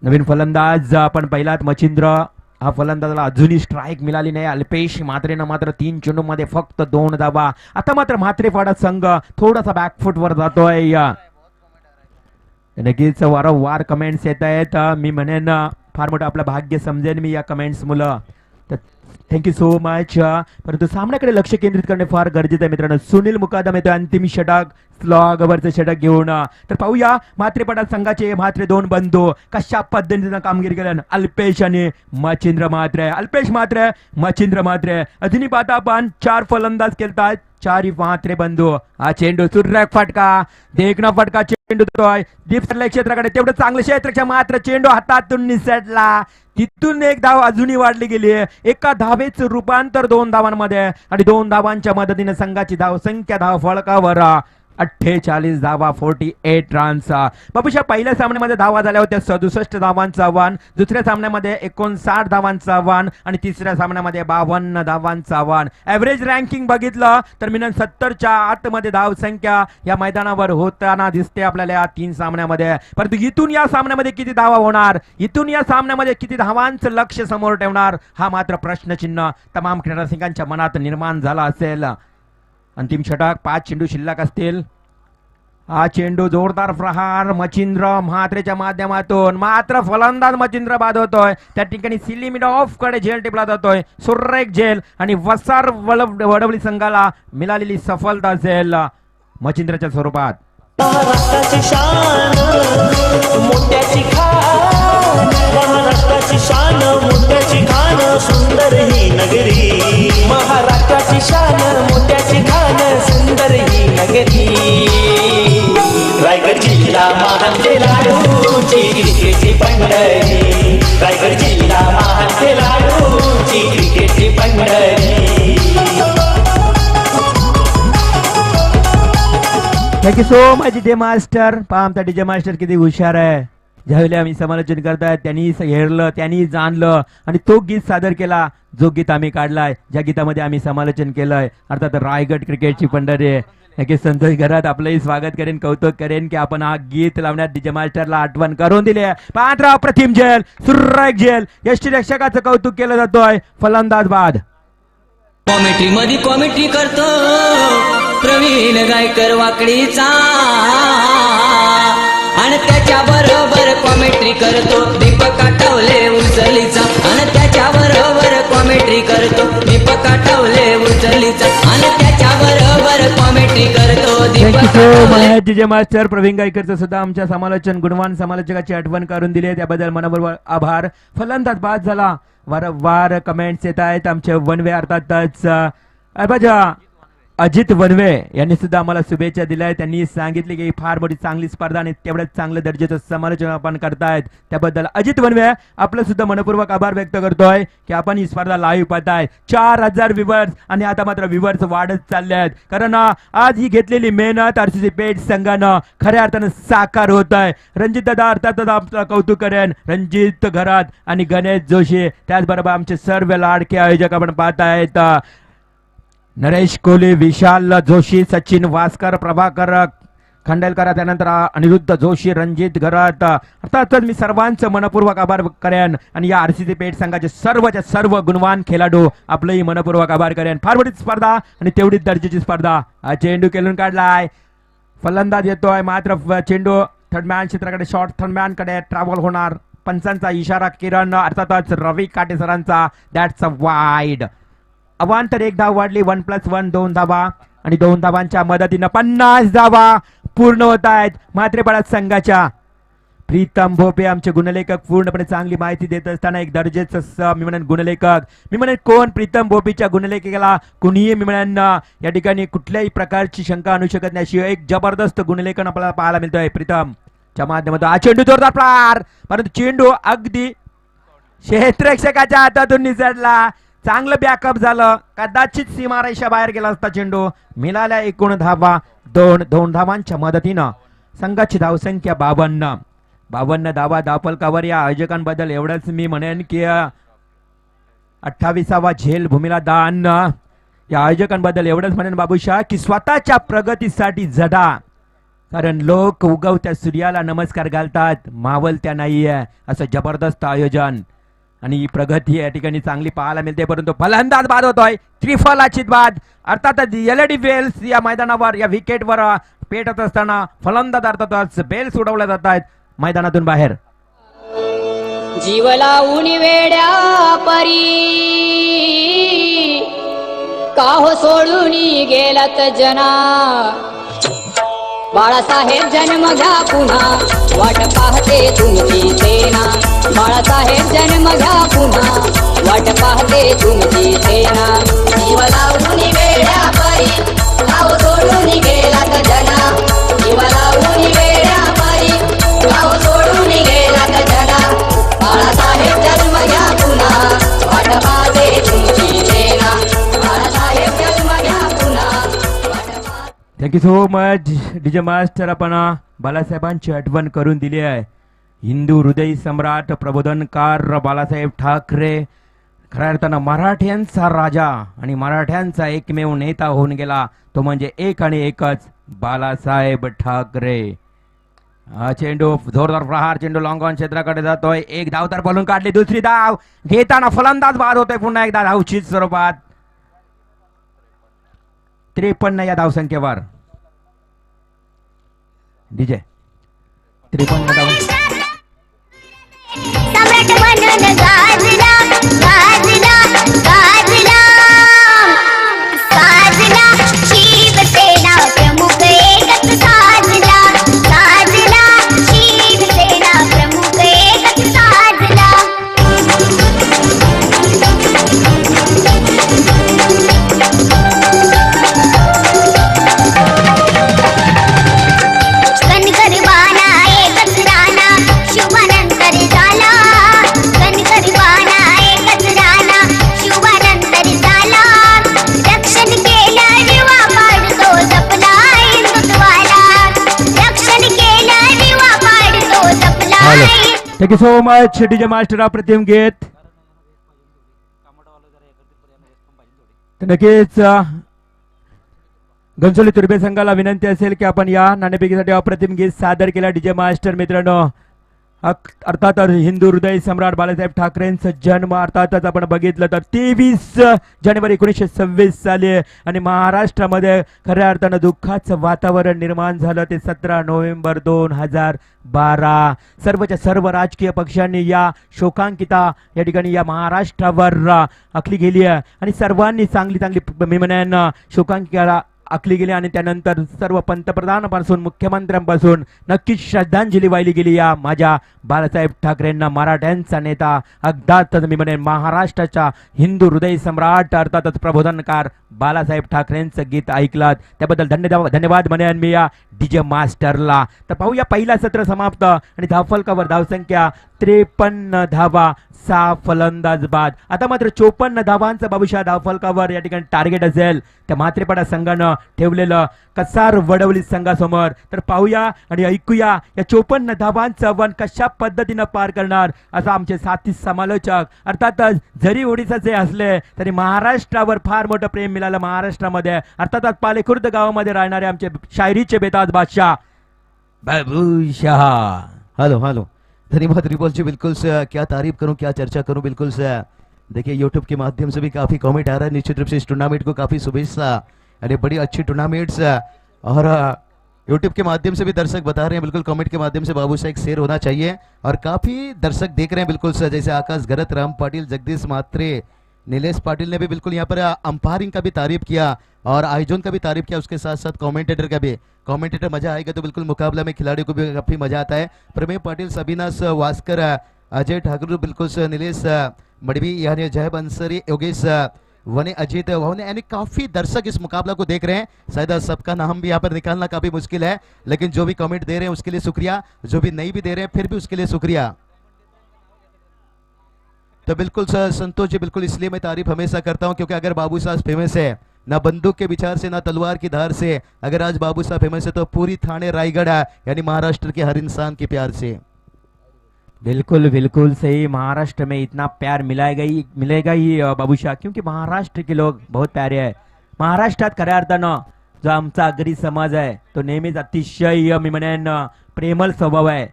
नवीन फलंदाज आपण पहिलात मच्छिंद्र. हा फलंदाजाला अजूनही स्ट्राईक मिळाली नाही. अल्पेश म्हात्रेनं मात्र 3 चेंडूमध्ये फक्त 2 धावा. आता मात्र म्हात्रेपाडा संघ थोडासा बॅकफुटवर जातोय. नक्कीच वारंवार कमेंट्स येत आहेत. मी म्हणेन फार मोठं आपलं भाग्य समजेन मी या कमेंट्स मुलं. तर थँक्यू सो मच. परंतु सामन्याकडे लक्ष केंद्रित करणे फार गरजेचं आहे मित्रांनो. सुनील मुकादम येतो अंतिम षटक स्लॉगवरचं षटक घेऊन. तर पाहूया म्हात्रेपाडा संघाचे म्हात्रे 2 बंधू कशा पद्धतीनं कामगिरी केलं. अल्पेश आणि मच्छिंद्र म्हात्रे. अल्पेश म्हात्रे, मच्छिंद्र म्हात्रे. अजूनही पाहता आपण 4 फलंदाज खेळतात. 4 म्हात्रे बंधू. हा चेंडू सुरेख फटका, देखणा फटका चेंडू तोय दीप सरल्या क्षेत्राकडे. तेवढं चांगलं क्षेत्र मात्र चेंडू हातातून निसटला. तिथून 1 धाव अजूनही वाढली गेली. एका धावेचं रूपांतर 2 धावांमध्ये आणि 2 धावांच्या मदतीने संघाची धावसंख्या धावफलकावर 48 धावा 48 रन्स. बाबूशा पहिल्या सामन्यामध्ये धावा झाल्या होत्या 67 धावांचं आव्हान, दुसऱ्या सामन्यामध्ये 59 धावांचं आव्हान आणि तिसऱ्या सामन्यामध्ये 52 धावांचं आव्हान. ऍव्हरेज रँकिंग बघितलं तर मिनन 70च्या आतमध्ये धावसंख्या या मैदानावर होताना दिसते आपल्याला या 3 सामन्यामध्ये. परंतु इथून या सामन्यामध्ये किती धावा होणार, इथून या सामन्यामध्ये किती धावांचं लक्ष समोर ठेवणार हा मात्र प्रश्नचिन्ह तमाम क्रीडारसिकांच्या मनात निर्माण झाला असेल. अंतिम षटक 5 चेंडू शिल्लक असतील. हा चेंडू जोरदार प्रहार मच्छिंद्र म्हात्रेच्या माध्यमातून. मात्र फलंदाज मच्छिंद्र बाद होतोय. त्या ठिकाणी सिलिमिड ऑफ कडे झेल टिपला जातोय. सुरेख झेल आणि वसार वडवली संघाला मिळालेली सफलता असेल मच्छिंद्रच्या स्वरूपात. महाराष्ट्राची शान मोत्याची खान, महाराष्ट्राची शान मोत्याची खान, सुंदर ही नगरी. महाराष्ट्राची शान मोत्याची खान, सुंदर ही नगरी. क्रिकेटची पंढरी, रायगड जिल्हा महान खेळाडूची क्रिकेटची Pandhari. Thank you so much DJ master. पहा आमचा डीजे मास्टर किती हुशार आहे. ज्यावेळी आम्ही समालोचन करताय त्यांनी हेरलं, त्यांनी जाणलं आणि तो गीत सादर केला जो गीत आम्ही काढलाय, ज्या गीतामध्ये आम्ही समालोचन केलंय, अर्थात रायगड क्रिकेटची पंढरी आहे. नक्की संतोष घरात आपलंही स्वागत करेन, कौतुक करेन की आपण हा गीत लावण्यात डीजे मास्टरला आठवण करून दिली आहे. पांढरा प्रतिम झेल, सुरेख झेल, यष्टीरक्षकाचं कौतुक केलं जातोय. फलंदाज बाद. कॉमेडी मध्ये कॉमेडी करतो प्रवीण गायकर वाकडीचा, आणि त्याच्या बरोबर कॉमेंट्री करतो दीपक आठवले उचलीचा, आणि त्याच्या बरोबर कॉमेंट्री करतो दीपक आठवले उचलीचा, आणि त्याच्या बरोबर कॉमेंट्री करतो दीपक आठवले. डीजे मास्टर प्रवीण गायकरचं सुद्धा आमच्या समालोचन गुणवान समालोचकाची आठवण करून दिली आहे, त्याबद्दल मनपूर्वक आभार. फलंदाज बाद झाला. वारंवार कमेंट्स येत आहेत आमचे वनवे, अर्थातच अजित वनवे यांनी सुद्धा आम्हाला शुभेच्छा दिल्या आहेत. त्यांनी सांगितले की फार मोठी चांगली स्पर्धा आणि तेवढ्याच चांगल्या दर्जाचं समालोचन आपण करतायत, त्याबद्दल अजित वनवे आपलं सुद्धा मनपूर्वक आभार व्यक्त करतोय की आपण ही स्पर्धा लाईव्ह पाहताय. 4000 व्ह्यूअर्स आणि आता मात्र व्ह्यूअर्स वाढत चालले आहेत, कारण आज ही घेतलेली मेहनत आरसीसी पेठ संघानं खऱ्या अर्थानं साकार होत आहे. रणजित दादा अर्थातच आपलं कौतुक करेन, रणजित घरात आणि गणेश जोशी, त्याचबरोबर आमचे सर्व लाडके आयोजक आपण पाहतायत. नरेश कोहली, विशाल जोशी, सचिन वास्कर, प्रभाकर खंडेलकर, त्यानंतर अनिरुद्ध जोशी, रणजित घरात, अर्थातच मी सर्वांचं मनपूर्वक आभार करेन आणि या आरसीसी पेठ संघाचे सर्वच्या सर्व गुणवान खेळाडू आपलंही मनपूर्वक आभार करेन. फार मोठी स्पर्धा आणि तेवढीच दर्जाची स्पर्धा. हा चेंडू खेळून काढलाय, फलंदाज येतोय, मात्र चेंडू थर्डमॅन क्षेत्राकडे, शॉर्ट थर्डमॅन कडे ट्रॅव्हल होणार. पंचांचा इशारा, किरण अर्थातच रवी काटे सरांचा, दॅट्स अ वाईड. अवांतर 1 धाव वाढली, 1+1 2 धावा आणि 2 धावांच्या मदतीनं 50 धावा पूर्ण होत आहेत म्हात्रेपाडा संघाच्या. प्रीतम भोपे आमचे गुणलेखक पूर्णपणे चांगली माहिती देत असताना एक दर्जेचं मी म्हणेन गुणलेखक, मी म्हणेन कोण प्रीतम भोपेच्या गुणलेखकाला कुणीही मी म्हणेन या ठिकाणी कुठल्याही प्रकारची शंका आणू शकत नाही, शिवाय एक जबरदस्त गुणलेखन आपल्याला पाहायला मिळतोय प्रीतमच्या माध्यमातून. हा चेंडू जोरदार पार, परंतु चेंडू अगदी क्षेत्ररक्षकाच्या हातातून निसटला. चांगलं बॅकअप झालं, कदाचित सीमारेषा बाहेर गेला असता चेंडू. मिळाल्या एकूण धावा 2 धावांच्या मदतीनं संघाची धावसंख्या 52 धावा धावफलकावर. या आयोजकांबद्दल एवढंच मी म्हणेन की 28वा झेल भूमीला दान. या आयोजकांबद्दल एवढंच म्हणेन बाबूशा की स्वतःच्या प्रगतीसाठी झडा, कारण लोक उगवत्या सूर्याला नमस्कार घालतात, मावलत्या नाहीये, असं जबरदस्त आयोजन आणि ही प्रगती या ठिकाणी चांगली पाहायला मिळते. परंतु फलंदाज बाद होतोय, त्रिफलाचित बाद. अर्थातच एलईडी बेल्स या मैदानावर, या विकेटवर पेटत असताना फलंदाज अर्थातच बेल्स उडवल्या जात आहेत मैदानातून बाहेर. जीव लावून वेड्या परी काहो सोडून गेलात जना, बाळासाहेब जन्म घ्या पुन्हा, वाट पाहते तुमची सेना. बाळासाहेब जन्म घ्या पुन्हा, वाट पाहते तुमची सेना. जीव लावून वेड्या परी काहो सोडून गेलात जना, जीव लावून वेड्या परी काहो सोडून गेलात जना. बाळासाहेब जन्म घ्या पुन्हा, वाट पाहते तुमची सेना. बाळासाहेब जन्म घ्या पुन्हा, वाट पाहते. Thank you so much DJ master. आपण बाळासाहेबांची आठवण करून दिली आहे. हिंदू हृदय सम्राट प्रबोधनकार बाळासाहेब ठाकरे, खऱ्या अर्थानं मराठ्यांचा राजा आणि मराठ्यांचा एकमेव नेता होऊन गेला, तो म्हणजे एक आणि एकच बाळासाहेब ठाकरे. हा चेंडू जोरदार प्रहार, चेंडू लॉंग ऑन क्षेत्राकडे जातोय. 1 धाव तर बोलून काढली, दुसरी धाव घेताना फलंदाज बाद होतोय पुन्हा एकदा धावचीत स्वरूपात. 53 या धावसंख्येवर डीजे 53 धाव. सम्राट म्हणून गाजला गाजला गाजला गाजला, शिवसेना प्रमुख एकच साजला साजला, शिवसेना प्रमुख एकच साजला. कणकर बाणा एकच राणा, शुभानंतर thank you so much DJ master अप्रतिम गीत. तर नक्कीच घनसोली तुर्बे संघाला विनंती असेल की आपण या नाणेफेकीसाठी अप्रतिम गीत सादर केला डीजे मास्टर मित्रांनो. अर्थातच हिंदू हृदय सम्राट बाळासाहेब ठाकरेंचा जन्म अर्थातच आपण बघितलं तर 23 जानेवारी 1926 साली आणि महाराष्ट्रामध्ये खऱ्या अर्थानं दुःखाचं वातावरण निर्माण झालं ते 17 नोव्हेंबर 2012. सर्वच्या सर्व राजकीय पक्षांनी या शोकांकिता या ठिकाणी या महाराष्ट्रावर आखली गेली आहे आणि सर्वांनी चांगली चांगली मी म्हणेन शोकांकिता आखली गेली आणि त्यानंतर सर्व पंतप्रधानापासून मुख्यमंत्र्यांपासून नक्कीच श्रद्धांजली वाहिली गेली या माझ्या बाळासाहेब ठाकरेंना. मराठ्यांचा नेता अगदातच मी म्हणेन महाराष्ट्राच्या हिंदू हृदय सम्राट अर्थातच प्रबोधनकार बाळासाहेब ठाकरेंचं गीत ऐकलात त्याबद्दल धन्यवाद म्हणेन मी या डीजे मास्टरला. तर पाहूया पहिला सत्र समाप्त आणि धावफलकावर धावसंख्या 53 धावा 6 फलंदाज बाद. आता मात्र 54 धावांचा बाबूशा धावफलकावर या ठिकाणी टार्गेट असेल त्या म्हात्रेपाडा संघानं ठेवलेलं कसार वडवली संघासमोर. तर पाहूया आणि ऐकूया या 54 धावांचं आव्हान कशा पद्धतीनं पार करणार असं आमचे साथी समालोचक अर्थातच जरी ओडिसाचे असले तरी महाराष्ट्रावर फार मोठं प्रेम मिळालं महाराष्ट्रामध्ये अर्थातच पालेखुर्द गावामध्ये राहणारे आमचे शायरीचे बेताज बादशाह बाबूशाह. हेलो हेलो धन्यवाद रिपोल जी. बिल्कुल से क्या तारीफ करूं क्या चर्चा करूं. बिल्कुल से देखिए यूट्यूब के माध्यम से भी काफी कमेंट आ रहा है. निश्चित रूप से इस टूर्नामेंट को काफी शुभेच्छा यानी बड़ी अच्छी टूर्नामेंट्स और यूट्यूब के माध्यम से भी दर्शक बता रहे हैं बिल्कुल कमेंट के माध्यम से बाबू साहब एक शेयर होना चाहिए और काफी दर्शक देख रहे हैं बिल्कुल से जैसे आकाश गरत, राम पाटिल, जगदीश मात्रे, नीलेश पाटिल ने भी बिल्कुल यहाँ पर अंपायरिंग का भी तारीफ किया और आयोजन का भी तारीफ किया उसके साथ साथ कमेंटेटर का भी. कमेंटेटर मजा आएगा तो बिल्कुल मुकाबला में खिलाड़ियों को भी काफी मजा आता है. प्रमेय पाटिल, सबीनास वास्कर, अजय ठाकुर, बिल्कुल से नीलेश मडवी यानी जय बंसरी, योगेश वने, अजीत वने यानी काफी दर्शक इस मुकाबला को देख रहे हैं. शायद सबका नाम भी यहाँ पर निकालना काफी मुश्किल है लेकिन जो भी कमेंट दे रहे हैं उसके लिए शुक्रिया, जो भी नहीं भी दे रहे हैं फिर भी उसके लिए शुक्रिया. तो बिल्कुल सर संतोष जी बिल्कुल इसलिए मैं तारीफ हमेशा करता हूं क्योंकि अगर बाबू साहब फेमस है ना बंदूक के विचार से ना तलवार की धार से, अगर आज बाबू साहब फेमस है तो पूरी थाने रायगढ़ है यानी महाराष्ट्र के हर इंसान के प्यार से. बिल्कुल बिल्कुल सही. महाराष्ट्र में इतना प्यार मिलेगा ही बाबूशाह क्योंकि महाराष्ट्र के लोग बहुत प्यारे हैं. महाराष्ट्रात खऱ्या अर्थानं जो आमचा आगरी समाज आहे तो नेहमीच अतिशय मी म्हणेन प्रेमळ स्वभाव आहे.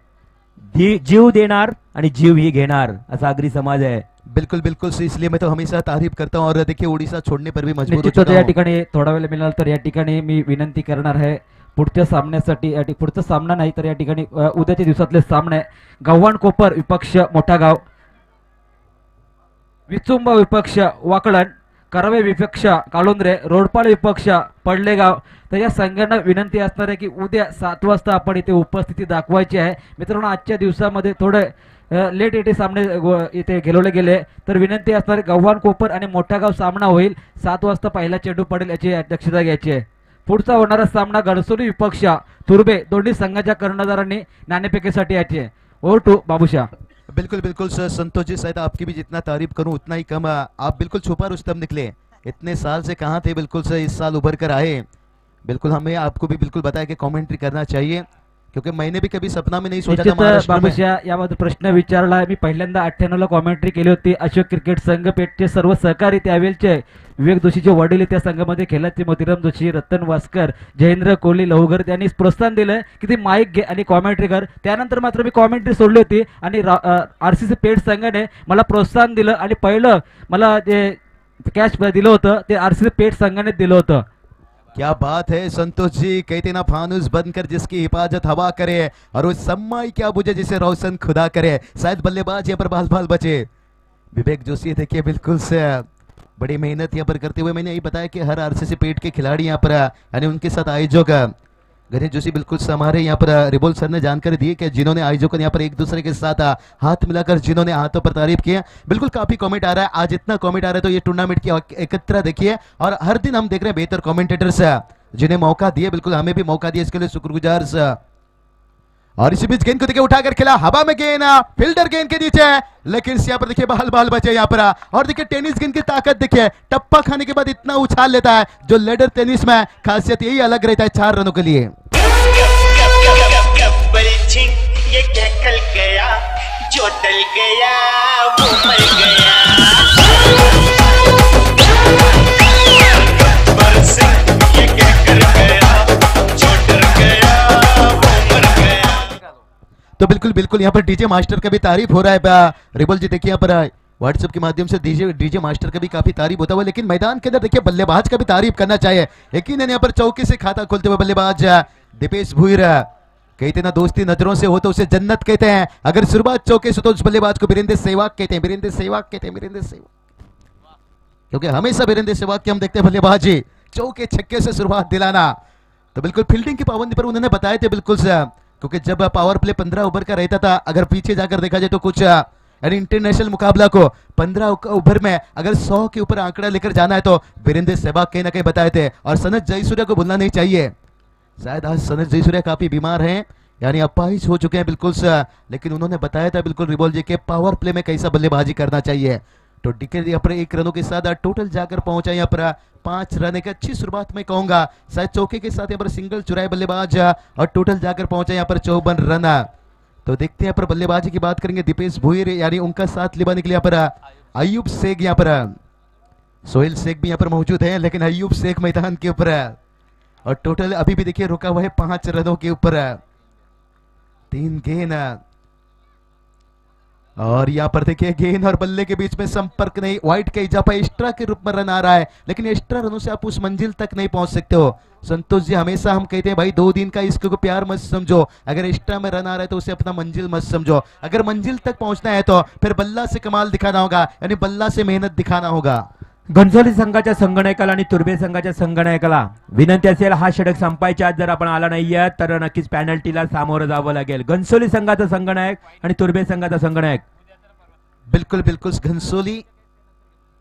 जीव देणार आणि जीव ही घेणार असा आगरी समाज आहे. बिल्कुल बिल्कुल सही. इसलिए मैं तो हमेशा तारीफ करता हूं और देखिए उड़ीसा छोड़ने पर भी मजबूर हो निश्चितच चुका या हूं. ठिकाणी थोडा वेळ मिळाला तर या ठिकाणी मी विनंती करणार आहे पुढच्या सामन्यासाठी पुढचा सामना नाही तर या ठिकाणी उद्याच्या दिवसातले सामने गव्हाण कोपर विपक्ष मोठा गाव, विचुंब विपक्ष वाकळण, करवे विपक्ष काळुंद्रे, रोडपाळ विपक्ष पडलेगाव. तर या संघांना विनंती असणार आहे की उद्या 7 वाजता आपण इथे उपस्थिती दाखवायची आहे. मित्रांनो आजच्या दिवसामध्ये थोडे लेट इथे सामने इथे खेळवले गेले तर विनंती असणार गव्हाण कोपर आणि मोठा गाव सामना होईल 7 वाजता पहिला चेंडू पडेल याची दक्षता घ्यायची आहे. पुढचा होणारा सामना घनसोली विपक्ष तुर्बे दोन्ही संघाच्या कर्णधारांनी नाणेफेकीसाठी यायची आहे. Over to Babushah. बिल्कुल बिल्कुल सर संतोष जी शायद आपकी भी जितना तारीफ करूं उतना ही कम. आप बिल्कुल छुपा रुस्तम निकले. इतने साल से कहाँ थे बिल्कुल सर इस साल उभर कर आए. बिल्कुल हमें आपको भी बिल्कुल बताया कि कमेंट्री करना चाहिए क्योंकि मैंने भी कभी सपना में नहीं सोचा था निश्चित महाराष्ट्र में. बाबूशाह याबद्दल प्रश्न विचारला आहे. मी पहिल्यांदा 98 ला कॉमेंट्री केली होती. अशोक क्रिकेट संघ पेठचे सर्व सहकारी त्यावेळचे विवेक जोशीचे वडील त्या संघामध्ये खेळाचे मोतीराम जोशी, रतन वास्कर, जयेंद्र कोहली, लवगर त्यांनी प्रोत्साहन दिलं की ती माईक घे आणि कॉमेंट्री कर. त्यानंतर मात्र मी कॉमेंट्री सोडली होती आणि RCC पेठ संघाने मला प्रोत्साहन दिलं आणि पहिलं मला जे कॅश दिलं होतं ते RCC पेठ संघाने दिलं होतं. क्या बात है संतोष जी. कहते ना फानुस बनकर जिसकी हिफाजत हवा करे और वो सम्माई क्या बुझे जिसे रोशन खुदा करे. शायद बल्लेबाज यहाँ पर बाल बाल बचे. विवेक जोशी देखिए बिल्कुल से बड़ी मेहनत यहाँ पर करते हुए मैंने यही बताया कि हर RCC पेट के खिलाड़ी यहाँ पर यानी उनके साथ आयोजक गणेश जोशी बिल्कुल से हमारे यहाँ पर रिबोल सर ने जानकारी दी कि जिन्होंने आयोजकों ने यहाँ पर एक दूसरे के साथ हाथ मिलाकर जिन्होंने हाथों पर तारीफ किया. बिल्कुल काफी कमेंट आ रहा है. आज इतना कमेंट आ रहा है तो ये टूर्नामेंट की एकत्र देखिए और हर दिन हम देख रहे हैं बेहतर कमेंटेटर्स जिन्हें मौका दिए. बिल्कुल हमें भी मौका दिया इसके लिए शुक्रगुजार. और इसी बीच गेंद को देखिए उठाकर खेला हवा में गेंद फील्डर गेंद के नीचे लेकिन यहाँ पर देखिए बाल बाल बचे यहाँ पर. और देखिए टेनिस गेंद की ताकत देखिए टप्पा खाने के बाद इतना उछाल लेता है जो लेडर टेनिस में खासियत यही अलग रहता है 4 रनों के लिए. गब्बल सिंह ये क्या कल गया चोटल गया वो मर गया बरसे ये क्या कर गया चोटल गया वो मर गया। तो बिल्कुल बिल्कुल यहाँ पर डीजे मास्टर का भी तारीफ हो रहा है रिबल जी। देखिए यहाँ पर व्हाट्सएप के माध्यम से डीजे मास्टर का भी काफी तारीफ होता हुआ, लेकिन मैदान के अंदर देखिए बल्लेबाज का भी तारीफ करना चाहिए। यकीनन यहाँ पर चौके से खाता खोलते हुए बल्लेबाज दीपेश भुईर। कहते ना दोस्ती नजरों से हो तो उसे जन्नत कहते हैं, अगर शुरुआत चौके से तो उस बल्लेबाज को वीरेंद्र सहवाग कहते हैं, वीरेंद्र सहवाग कहते हैं, वीरेंद्र सहवाग, क्योंकि हमेशा वीरेंद्र सहवाग के हम देखते हैं बल्लेबाजी चौके छक्के से शुरुआत दिलाना। तो बिल्कुल फील्डिंग की पाबंदी पर उन्होंने बताए थे बिल्कुल से, क्योंकि जब पावर प्ले 15 ओवर का रहता था, अगर पीछे जाकर देखा जाए तो कुछ यानी इंटरनेशनल मुकाबला को 15 ओवर में अगर 100 के ऊपर आंकड़ा लेकर जाना है तो वीरेंद्र सहवाग कहीं ना कहीं बताए थे। और सनत जयसूर्या को भूलना नहीं चाहिए, शायद आज सनत जयसूर्या काफी बीमार हैं, यानी अपाहिज हो चुके हैं बिल्कुल से, लेकिन उन्होंने बताया था बिल्कुल रिबॉल जी के पावर प्ले में कैसा बल्लेबाजी करना चाहिए। तो डिके यहाँ पर 1 रनों के साथ टोटल जाकर पहुंचा यहाँ पर 5 रन। एक अच्छी शुरुआत में कहूंगा, शायद चौके के साथ यहाँ पर सिंगल चुराए बल्लेबाज और टोटल जाकर पहुंचा यहाँ पर 54 रन। तो देखते हैं पर बल्लेबाजी की बात करेंगे दीपेश भुईर, यानी उनका साथ निभाने के लिए यहाँ पर अयूब शेख, यहाँ पर सोहेल शेख भी यहाँ पर मौजूद है, लेकिन अयूब शेख मैदान के ऊपर है और टोटल अभी भी देखिए रुका हुआ है 5 रनों के ऊपर, 3 गेंद। और यहाँ पर देखिए गेंद और बल्ले के बीच में संपर्क नहीं, व्हाइट के इजाफा एक्स्ट्रा के रूप में रन आ रहा है, लेकिन एक्स्ट्रा रनों से आप उस मंजिल तक नहीं पहुंच सकते हो। संतोष जी हमेशा हम कहते हैं भाई 2 दिन का इसको प्यार मत समझो, अगर एक्स्ट्रा में रन आ रहा है तो उसे अपना मंजिल मत समझो, अगर मंजिल तक पहुंचना है तो फिर बल्ला से कमाल दिखाना होगा, यानी बल्ला से मेहनत दिखाना होगा। घनसोली संघाच्या संगणकाला आणि तुर्बे संघाच्या संगणकाला विनंती असेल, हा षटक संपायच्या आत जर आपण आला नाहीये तर नक्कीच पेनल्टीला सामोरं जावं लागेल। घनसोली संघाचा संगणक आणि तुर्बे संघाचा संगणक। बिल्कुल बिल्कुल घनसोली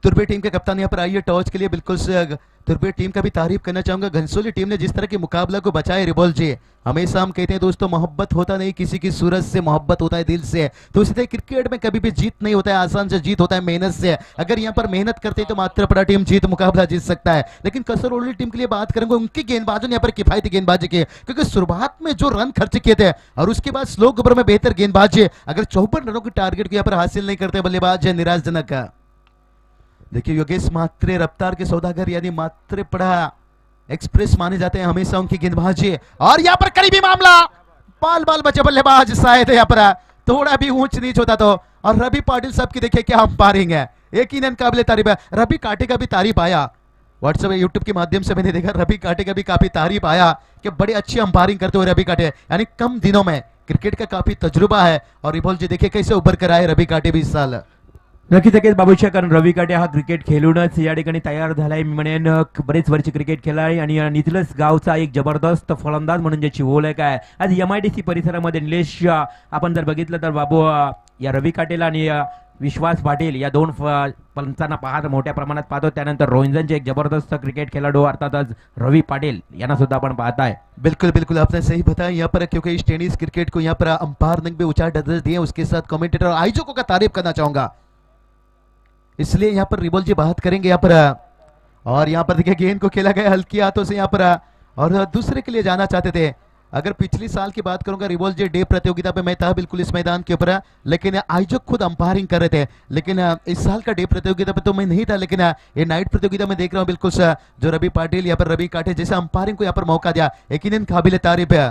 तुर्बे टीम के कप्तान यहाँ पर आइए टॉस के लिए, बिल्कुल से तुर्बे टीम का भी तारीफ करना चाहूंगा। घनसोली टीम ने जिस तरह के मुकाबला को बचाए रिबॉल जी, हमेशा हम कहते हैं दोस्तों मोहब्बत होता नहीं किसी की सूरत से, मोहब्बत होता है दिल से। तो इसी तरह क्रिकेट में कभी भी जीत नहीं होता है आसान से, जीत होता है मेहनत से। अगर यहाँ पर मेहनत करते हैं तो मात्रपड़ा टीम जीत मुकाबला जीत सकता है, लेकिन कसरौली टीम के लिए बात करेंगे उनकी गेंदबाजों ने यहाँ पर किफायती गेंदबाजी की, क्योंकि शुरुआत में जो रन खर्च किए थे और उसके बाद स्लो ओवर में बेहतर गेंदबाजी, अगर 54 रनों के टारगेट को यहाँ पर हासिल नहीं करते बल्लेबाज है निराशजनक। देखिए योगेश मात्रे रफ्तार के सौदागर यानी मात्रे पड़ा एक्सप्रेस माने जाते हैं हमेशा उनकी गेंदबाजी। और यहाँ पर करीबी मामला, बाल बाल बचे बल्लेबाज शायद यहाँ पर थोड़ा भी ऊंच नीच होता तो। और रवि पाटिल साहब की देखिए क्या अंपायरिंग है, यकीनन काबिले तारीफ है। रवि काटे का भी तारीफ आया व्हाट्सएप यूट्यूब के माध्यम से, मैंने देखा रवि काटे का भी काफी तारीफ आया कि बड़े अच्छी अंपायरिंग करते हुए रवि काटे, यानी कम दिनों में क्रिकेट का काफी तजुर्बा है। और रिबॉल जी देखिए कैसे उभर कर आए रवि काटे भी इस साल। नक्कीच नक्कीच बाबूशा, कारण रवी काटे हा क्रिकेट खेळूनच या ठिकाणी तयार झालाय। मी म्हणेन बरेच वर्ष क्रिकेट खेळलाय आणि नितलस गावचा एक जबरदस्त फलंदाज म्हणून ज्याची ओळख आहे। आज MIDC परिसरामध्ये निलेश आपण जर बघितलं तर बाबू या रवी काटेला आणि विश्वास पाटील या 2 पंचांना पाहत मोठ्या प्रमाणात पाहतो। त्यानंतर रोहिंजनचे एक जबरदस्त क्रिकेट खेळाडू अर्थातच रवी पाटील यांना सुद्धा आपण पाहताय। बिल्कुल बिल्कुल आपने सही बताया यहाँ पर, क्योंकि इस टेनिस क्रिकेट को यहाँ पर अंपायर ने भी ऊंचा दर्जा दिया, उसके साथ कमेंटेटर आयोजकों का तारीफ करना चाहूंगा, इसलिए यहाँ पर रिबॉल जी बात करेंगे यहाँ पर। और यहाँ पर देखिए गेंद को खेला गया हल्की हाथों से यहाँ पर, और दूसरे के लिए जाना चाहते थे। अगर पिछली साल की बात करूंगा रिबॉल जी डे प्रतियोगिता पे मैं था बिल्कुल इस मैदान के ऊपर, लेकिन आयोजक खुद अंपायरिंग कर रहे थे, लेकिन इस साल का डे प्रतियोगिता पे तो मैं नहीं था, लेकिन ये नाइट प्रतियोगिता में देख रहा हूँ बिल्कुल जो रवि पाटिल यहाँ पर रवि काटे जैसे अंपायरिंग को यहाँ पर मौका दिया, यकीनन काबिल तारीफ है,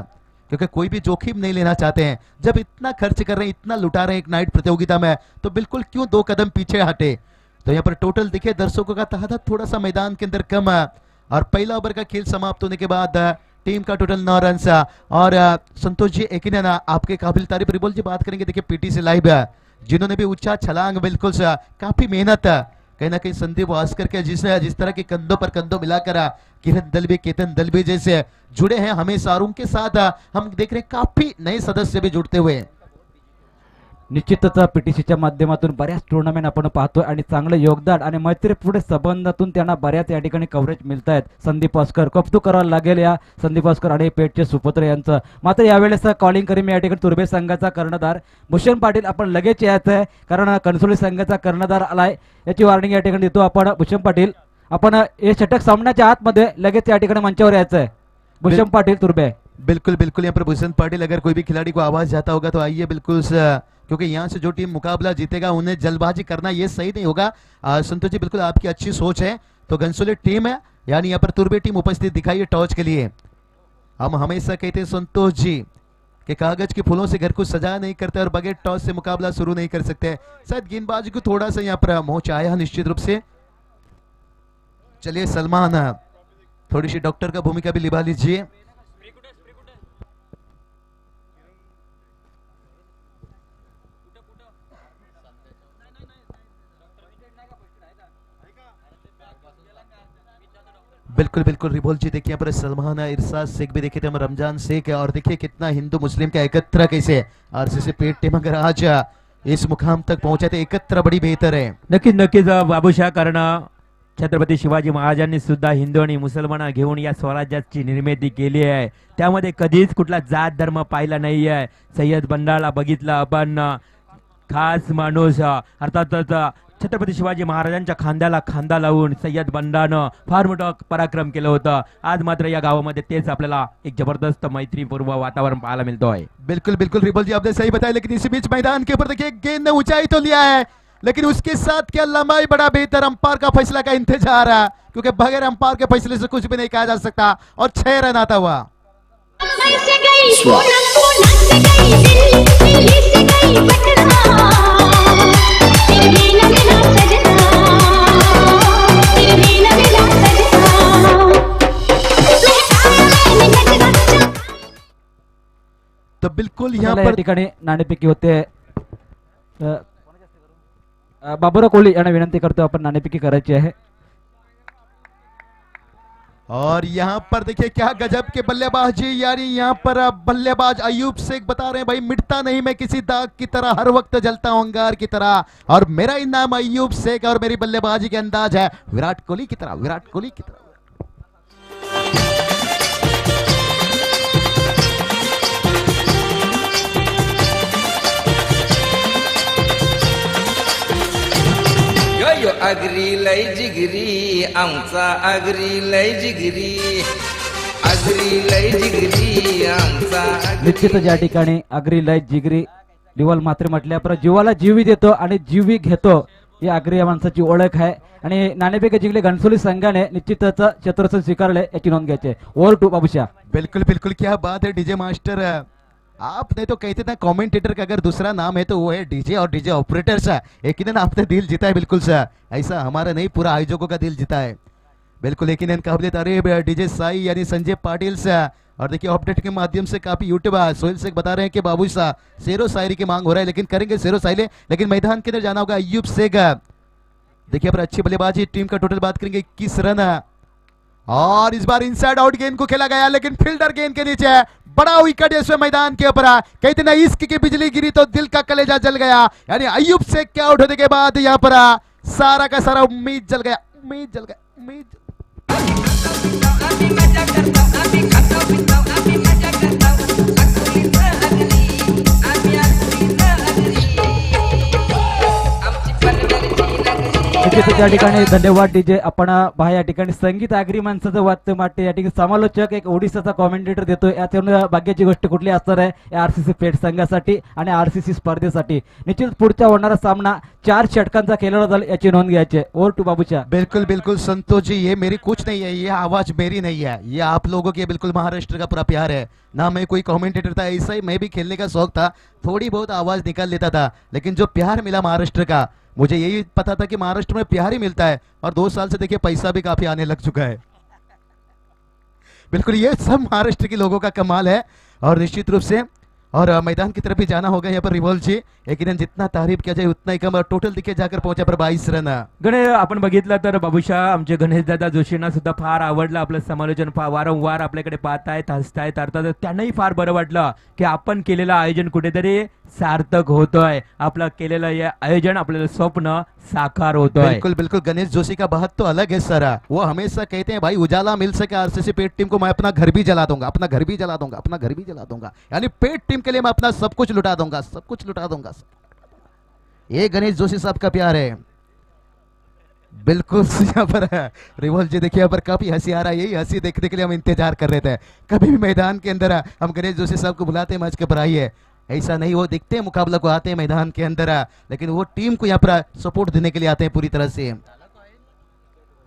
क्योंकि कोई भी जोखिम नहीं लेना चाहते हैं। जब इतना खर्च कर रहे हैं, इतना लुटा रहे हैं एक नाइट प्रतियोगिता में, तो बिल्कुल क्यों 2 कदम पीछे हटे। तो यहाँ पर टोटल देखिए दर्शकों का तादाद थोड़ा सा मैदान के अंदर कम है, और पहला ओवर का खेल समाप्त होने के बाद टीम का टोटल 9 रन सा। और संतोष जी यकीनन आपके काबिल तारीफ रिबॉल जी बात करेंगे देखिए पीटी से लाइव है, जिन्होंने भी ऊंचा छलांग बिल्कुल काफी मेहनत कहीं ना कहीं संदीप वास्कर के जिस तरह के कंधों पर कंधों मिलाकर किरण दलबी केतन दलबी जैसे जुड़े हैं हमेशा, और उनके साथ हम देख रहे हैं काफी नए सदस्य भी जुड़ते हुए। निश्चितच पीटीसीच्या माध्यमातून बऱ्याच टुर्नामेंट आपण पाहतोय आणि चांगलं योगदान आणि मैत्रीपूर्ण संबंधातून त्यांना बऱ्याच या ठिकाणी कव्हरेज मिळत आहेत। संदीप वास्कर कौतुक करावं लागेल या संदीप वास्कर आणि पेठचे सुपुत्र यांचं। मात्र यावेळेस कॉलिंग करीन या ठिकाणी तुर्बे संघाचा कर्णधार भूषण पाटील आपण लगेच यायचं आहे, कारण कणसोली संघाचा कर्णधार आलाय याची वॉर्निंग या ठिकाणी देतो आपण। भूषण पाटील आपण हे षटक सामन्याच्या आतमध्ये लगेच या ठिकाणी मंचावर यायचं आहे। भूषण पाटील तुर्बे बिल्कुल बिल्कुल यहाँ पर भूषण पाटिल, अगर कोई भी खिलाड़ी को आवाज जाता होगा तो आइए बिल्कुल क्योंकि यहाँ से जो टीम मुकाबला जीतेगा उन्हें जल्दबाजी करना ये सही नहीं होगा। संतोष जी बिल्कुल आपकी अच्छी सोच है। तो घनसोली टीम है यानी यहाँ पर तुर्बे टीम उपस्थित दिखाई है टॉस के लिए। हम हमेशा कहते हैं संतोष जी कि कागज के फूलों से घर को सजा नहीं करते और बगैर टॉस से मुकाबला शुरू नहीं कर सकते। शायद गेंदबाजी को थोड़ा सा यहाँ पर मोच आया निश्चित रूप से। चलिए सलमान थोड़ी सी डॉक्टर का भूमिका भी निभा लीजिए। बिल्कुल बिल्कुल रिबोल जी देखिए यहाँ पर सलमान है, इरशाद शेख भी देखे थे हम, रमजान शेख है, और देखिए कितना हिंदू मुस्लिम का एकत्र कैसे आरसीसी पेट टीम अगर आज इस मुकाम तक पहुंचे तो एकत्र बड़ी बेहतर है। नक्कीच नक्कीच बाबूशाह, कारण छत्रपती शिवाजी महाराजांनी सुद्धा हिंदू आणि मुसलमान घेऊन या स्वराज्याची निर्मिती केली आहे। त्यामध्ये कधीच कुठला जात धर्म पाहिला नाही आहे। सय्यद बंडाला बघितलं आपण, खास माणूस अर्थातच छत्रपती शिवाजी महाराजांच्या खांद्याला खांदा लावून सय्यद बंडानं फार मोठं पराक्रम केलं होतं। आज मात्र या गावामध्ये तेच आपल्याला एक जबरदस्त मैत्रीपूर्व वातावरण पाहायला मिळतो आहे। बिल्कुल बिल्कुल रिबोल जी आपने सही बताया, लेकिन इसी बीच मैदान के ऊपर देखिए गेंद ने ऊंचाई तो लिया है, लेकिन उसके साथ क्या लंबाई बड़ा बेहतर, अंपायर का फैसला का इंतजार है क्योंकि बगैर अंपायर के फैसले से कुछ भी नहीं कहा जा सकता। और 6 रन आता हुआ। तो बिल्कुल यहाँ चला, या पर ठिकाणी नाणेफेकी होते। बाबुराव कोहली यांना विनंती करतो आपण नाणेफेकी करायची आहे। और यहाँ पर देखिए क्या गजब के बल्लेबाजी, यानी यहाँ पर बल्लेबाज अयूब शेख बता रहे हैं भाई मिटता नहीं मैं किसी दाग की तरह, हर वक्त जलता हूं अंगार की तरह, और मेरा ही नाम अयूब शेख और मेरी बल्लेबाजी के अंदाज है विराट कोहली की तरह, विराट कोहली की तरह। यो अगरी लय जिगरी आमचा अगरी लय जिगरी, अगरी लय जिगरी आमचा निश्चितच या ठिकाणी अग्री लय जिगरी रिवॉल मात्र म्हटल्यावर जीवाला जीवी देतो आणि जीवी घेतो, ही अग्री या माणसाची ओळख आहे। आणि नाणेफेक जिंकले घनसोली संघाने, निश्चितच चतुर्थ स्वीकारले याची नोंद घ्यायची। Over to Babushah. बिल्कुल बिल्कुल क्या बात है डीजे मास्टर, आपने तो कहते थे कमेंटेटर का अगर दूसरा नाम है तो वो है डीजे, और डीजे ऑपरेटर सा एक दिन आपने दिल जीता है। बिल्कुल सा ऐसा हमारा नहीं पूरा आयोजकों का दिल जीता है। बिल्कुल लेकिन काबिल तारीफ डीजे साई यानी संजय पाटिल से। और देखिए अपडेट के माध्यम से काफी यूट्यूब सोहेल शेख बता रहे हैं कि बाबू शाह शेरो शायरी की मांग हो रहा है, लेकिन करेंगे शेरो शायरी, लेकिन मैदान के अंदर जाना होगा अयूब शेख। देखिए पर अच्छी बल्लेबाजी, टीम का टोटल बात करेंगे 21 रन, और इस बार इनसाइड आउट गेंद को खेला गया, लेकिन फील्डर गेंद के नीचे है, बड़ा विकेट इसमें मैदान के ऊपर। कहते ना इश्क की बिजली गिरी तो दिल का कलेजा जल गया, यानी अयूब शेख के आउट होने के बाद यहाँ पर सारा का सारा उम्मीद जल गया, उम्मीद जल गया, उम्मीद। निश्चितच या ठिकाणी धन्यवाद डीजे। आपण पहा या ठिकाणी संगीत आगरी माणसाचं वाद्य माटे, या ठिकाणी समालोचक एक ओडिसाचा कॉमेंटेटर देतो। याच्यावर भाग्याची गोष्ट कुठली असणार आहे आरसीसी पेठ संघासाठी आणि आरसीसी स्पर्धेसाठी। निश्चित पुढचा होणारा सामना 4 षटकांचा खेळला जाईल याची नोंद घ्यायची। Over to Babushah. बिल्कुल बिल्कुल संतोष जी, ये मेरी कुछ नहीं है, ये आवाज मेरी नहीं है, ये आप लोगों की बिल्कुल महाराष्ट्र का पूरा प्यार है ना। मैं कोई कमेंटेटर था, ऐसा ही मैं भी खेलने का शौक था, थोड़ी बहुत आवाज निकाल लेता था, लेकिन जो प्यार मिला महाराष्ट्र का, मुझे यही पता था कि महाराष्ट्र में प्यार ही मिलता है, और 2 साल से देखिए पैसा भी काफी आने लग चुका है। बिल्कुल ये सब महाराष्ट्र के लोगों का कमाल है। और निश्चित रूप से और मैदान की तरफ भी जाना होगा यहाँ पर रिवॉल्व जी, लेकिन जितना तारीफ किया जाए उतना ही कम। टोटल देखिए जाकर पहुंचा पर 22 रन। गणेश आपण बघितलं तर बाबूशाह आमचे गणेश दादा जोशींना सुद्धा फार आवडलं आपलं समालोचन, वारंवार आपल्याकडे पाहतायत, हसतायत, अर्थात त्यांनाही फार बरं वाटलं की आपण केलेलं आयोजन कुठेतरी सार्थक होतोय, आपलं केलेलं हे आयोजन आपल्याला स्वप्न साकार होतोय। बिल्कुल बिल्कुल गणेश जोशी का बात तो अलग है सर, वो हमेशा कहते हैं भाई उजाला मिल सके आरसीसी पेट टीम को, मैं अपना घर भी जला दूंगा, अपना घर भी जला दूंगा, अपना घर भी जला दूंगा, यानी पेट टीम के लिए मैं अपना सब कुछ लुटा दूंगा, सब कुछ लुटा दूंगा। ये गणेश जोशी साहब का प्यार है। बिल्कुल यहाँ पर रिवॉल्व जी देखिए यहाँ पर काफी हंसी आ रहा है, यही हंसी देखने के लिए हम इंतजार कर रहे थे। कभी भी मैदान के अंदर हम गणेश जोशी साहब को बुलाते हैं मैच के पर आइए, ऐसा नहीं, वो दिखते हैं मुकाबला को आते हैं मैदान के अंदर, लेकिन वो टीम को यहाँ पर सपोर्ट देने के लिए आते हैं पूरी तरह से।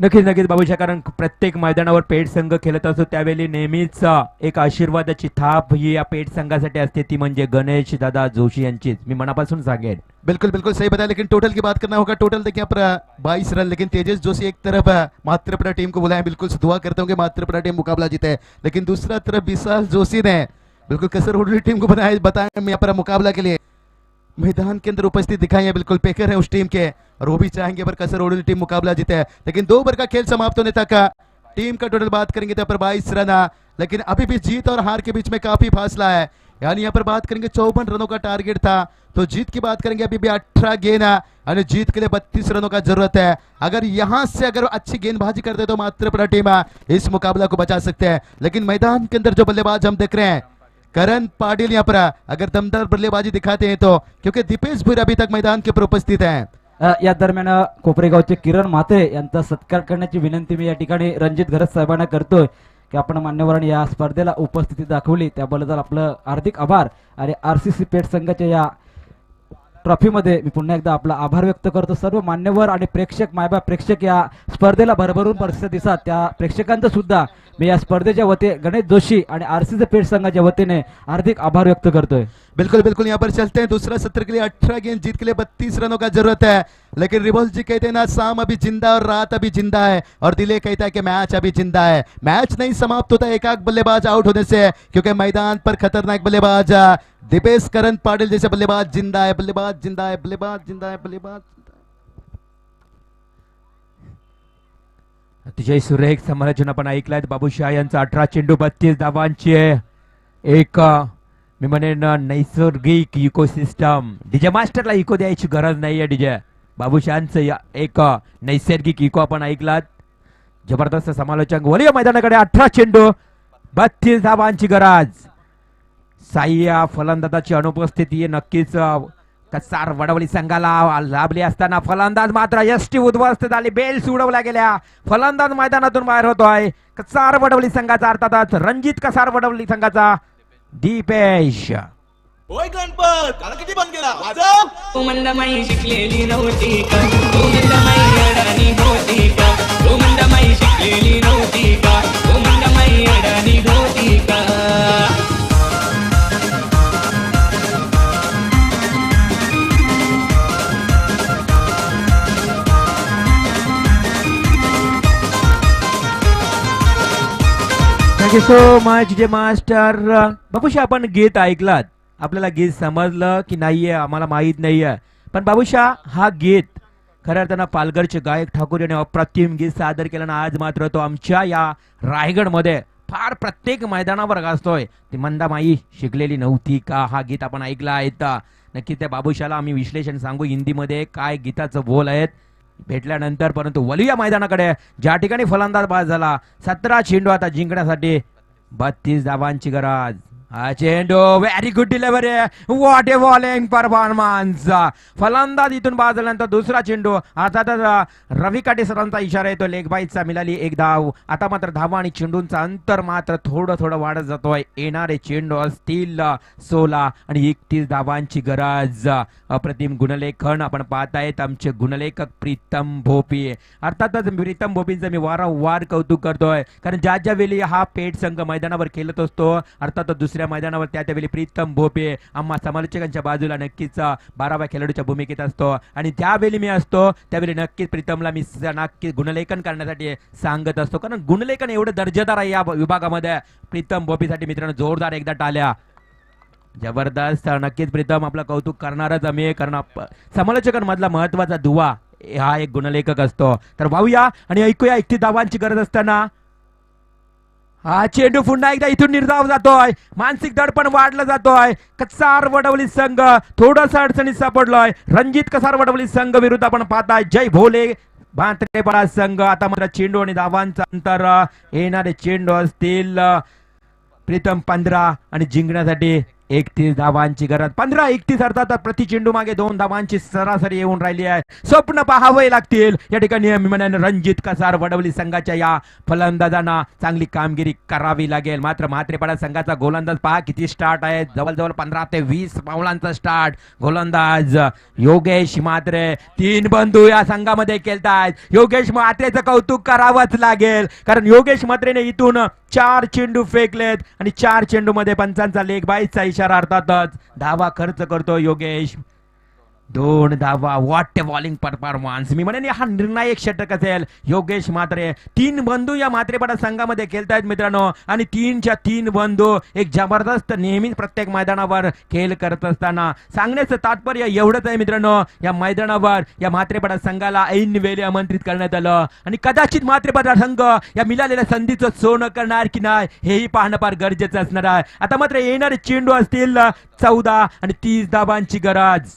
नक्कीच नक्कीच बाबूशा, कारण प्रत्येक मैदानावर पेठ संघ खेळत असतो त्यावेळी नेहमीच एक आशीर्वादाची थाप ही या पेठ संघासाठी असते, ती म्हणजे गणेश दादा जोशी यांचीच, मी मनापासून सांगेन। बिल्कुल बिल्कुल सही बताया, लेकिन टोटल की बात करना होगा, टोटल देखिए यहाँ पर 22 रन, लेकिन तेजस जोशी एक तरफ मात्रपुरा टीम को बुलाया, बिल्कुल दुआ करते होंगे मात्रपुरा टीम मुकाबला जीते, लेकिन दूसरा तरफ विशाल जोशी ने बिल्कुल कसर उड़ली टीम को बताया यहाँ पर मुकाबला के लिए मैदान के अंदर उपस्थित दिखाई है, बिल्कुल पेकर है उस टीम के, और वो भी चाहेंगे पर कसर उड़ली टीम मुकाबला जीते है, लेकिन 2 ओवर का खेल समाप्त होने तक टीम का टोटल बात करेंगे तो यहाँ पर 22 रन, लेकिन अभी भी जीत और हार के बीच में काफी फासला है, यानी यहाँ पर बात करेंगे 54 रनों का टारगेट था, तो जीत की बात करेंगे अभी भी 18 गेंद और जीत के लिए 32 रनों का जरूरत है। अगर यहां से अगर अच्छी गेंदबाजी करते तो मात्रपुरा टीम इस मुकाबला को बचा सकते हैं, लेकिन मैदान के अंदर जो बल्लेबाज हम देख रहे हैं, करण पाटिल यहाँ पर अगर दमदार बल्लेबाजी दिखाते हैं तो, क्योंकि दीपेश भुईर अभी तक मैदान के ऊपर उपस्थित हैं। या दरम्यान कोपरेगावचे किरण म्हात्रे यांचा सत्कार करण्याची विनंती मी या ठिकाणी रणजित घरत साहेबांना करतोय की आपण मान्यवरांनी या स्पर्धेला उपस्थिती दाखवली त्याबद्दल आपलं हार्दिक आभार, आणि आरसीसी पेठ संघाच्या या ट्रॉफीमध्ये मी पुन्हा एकदा आपला आभार व्यक्त करतो। सर्व मान्यवर आणि प्रेक्षक, मायबाप प्रेक्षक या स्पर्धेला भरभरून प्रतिसाद दिसतात, त्या प्रेक्षकांचं सुद्धा मी या स्पर्धेच्या वतीने गणेश जोशी आणि आरसीसी पेठ संघाच्या वतीने हार्दिक आभार व्यक्त करतोय। बिल्कुल बिल्कुल यहाँ पर चलते हैं दूसरा सत्र के लिए, 18 गेंद जीत के लिए 32 रनों का जरूरत है, लेकिन रिवॉल्व जी कहते हैं ना शाम अभी जिंदा और रात अभी जिंदा है, और दिले कहता है कि मैच अभी जिंदा है। मैच नहीं समाप्त होता एकाक बल्लेबाज आउट होने से, क्योंकि मैदान पर खतरनाक बल्लेबाज दीपेश करण पाटिल जैसे बल्लेबाज जिंदा है, बल्लेबाज जिंदा है, बल्लेबाज जिंदा है, बल्लेबाज अतिशय सुरेख समालोचन आपण ऐकलात बाबूशाह यांचं। 18 चेंडू 32 धावांचे एक मी म्हणेन नैसर्गिक इकोसिस्टम, डीजे मास्टरला इको द्यायची गरज नाहीये, डीजे बाबूशाहांचं एक नैसर्गिक इको आपण ऐकलात। जबरदस्त समालोचन, वलिया मैदानाकडे 18 चेंडू 32 धावांची गरज, साह्य फलंदाजाची अनुपस्थिती नक्कीच कसार वडवली संघाला लाभली असताना फलंदाज मात्र यष्टी उद्ध्वस्त झाली, बेल्स उडवल्या गेल्या, फलंदाज मैदानातून बाहेर होतोय। कसार वडवली संघाचा अर्थातच रणजित कसार वडवली संघाचा दीपेश। ओय गणपत काल किती बंद केला वाजव, तू मंदमाई शिकलेली नव्हती का, तू मंदमाई अडाणी होती का, तू मंदमाई शिकलेली नव्हती का, तू मंदमाई अडाणी होती का। थँक्यू सो मच जे मास्टर। बाबूशाह आपण गीत ऐकलात, आपल्याला गीत समजलं की नाहीये आम्हाला माहीत नाहीये, पण बाबूशाह हा गीत खऱ्या अर्थानं पालघरचे गायक ठाकूर यांनी अप्रतिम गीत सादर केलं ना, आज मात्र तो आमच्या या रायगडमध्ये फार प्रत्येक मैदानावर गाजतोय। ती मंदामाई शिकलेली नव्हती का हा गीत आपण ऐकला आहे, तर नक्की त्या बाबूशाहला आम्ही विश्लेषण सांगू हिंदीमध्ये काय गीताचं बोल आहेत भेटल्यानंतर, परंतु वलिया मैदानाकडे ज्या ठिकाणी फलंदाज बाद झाला, 17 चेंडू आता जिंकण्यासाठी 32 धावांची गरज। हा चेंडू very good delivery, what A bowling performance, फलंदाज इथून बाद झाल्यानंतर दुसरा चेंडू, अर्थातच रवी काटे सरांचा इशारा येतो लेग बाईटचा, मिळाली एक धाव। आता मात्र धावा आणि चेंडूंचा अंतर मात्र थोडं थोडं वाढत जातोय, येणारे चेंडू असतील 16 आणि 31 धावांची गरज। अप्रतिम गुणलेखन आपण पाहतायत आमचे गुणलेखक प्रीतम भोपी, अर्थातच प्रीतम भोपींचं मी वारंवार कौतुक करतोय, कारण ज्या ज्या वेळी हा पेठ संघ मैदानावर खेळत असतो, अर्थातच दुसऱ्या मैदानावर त्यावेळी प्रीतम भोपे आम्हा समालोचकांच्या बाजूला नक्कीच 12व्या खेळाडूच्या भूमिकेत असतो, आणि त्यावेळी मी असतो त्यावेळी नक्कीच प्रीतमला मी नक्की गुणलेखन करण्यासाठी सांगत असतो, कारण गुणलेखन एवढं दर्जेदार आहे या विभागामध्ये। प्रीतम भोपीसाठी मित्रांनो जोरदार एकदा टाळ्या, जबरदस्त। नक्कीच प्रीतम आपलं कौतुक करणारच आम्ही, कारण समालोचकांमधला महत्वाचा दुवा हा एक गुणलेखक असतो। तर पाहूया आणि ऐकूया 31 धावांची गरज असताना हा चेंडू पुन्हा एकदा इथून निर्धाव जातोय, मानसिक दडपण वाढलं जातोय, कसार वडवली संघ थोडस अडचणीत सापडलोय। रणजित कसार वडवली संघ विरुद्ध आपण पाहताय जय भोले भांत्रेपाडा संघ। आता मात्र चेंडू आणि धावांचं अंतर, येणारे चेंडू असतील प्रीतम 15 आणि जिंकण्यासाठी 31 धावांची गरज. 15-31 अर्थात प्रति चेंडू मागे 2 धावांची सरासरी येऊन राहिली आहे. स्वप्न पाहावे लागतील या ठिकाणी. मी म्हणेन रणजित कसार वडवली संघाच्या या फलंदाजांना चांगली कामगिरी करावी लागेल. मात्र म्हात्रेपाडा संघाचा गोलंदाज पहा किती स्टार्ट आहे. जवळजवळ 15 ते 20 पावलांचा स्टार्ट. गोलंदाज योगेश म्हात्रे. 3 बंधू या संघामध्ये खेळतायत. योगेश म्हात्रेचं कौतुक करावंच लागेल कारण योगेश म्हात्रेने इथून 4 चेंडू फेकलेत आणि 4 चेंडू मध्ये पंचांचा लेग बाईचा इशारा अर्थातच. धावा खर्च करतो योगेश. 2 धावा. What bowling performance. मी म्हणेन हा निर्णायक षटक असेल. योगेश म्हात्रे. 3 बंधू या म्हात्रेपाडा संघामध्ये खेळतायत मित्रांनो आणि 3च्या 3 बंधू एक जबरदस्त नेहमीच प्रत्येक मैदानावर खेळ करत असताना. सांगण्याचं तात्पर्य एवढंच आहे मित्रांनो, या मैदानावर या म्हात्रेपाडा संघाला ऐन वेळी आमंत्रित करण्यात आलं आणि कदाचित म्हात्रेपाडा संघ या मिळालेल्या संधीचं सोनं करणार की नाही हेही पाहणं फार गरजेचं असणार आहे. आता मात्र येणारे चेंडू असतील 14 आणि 30 धावांची गरज.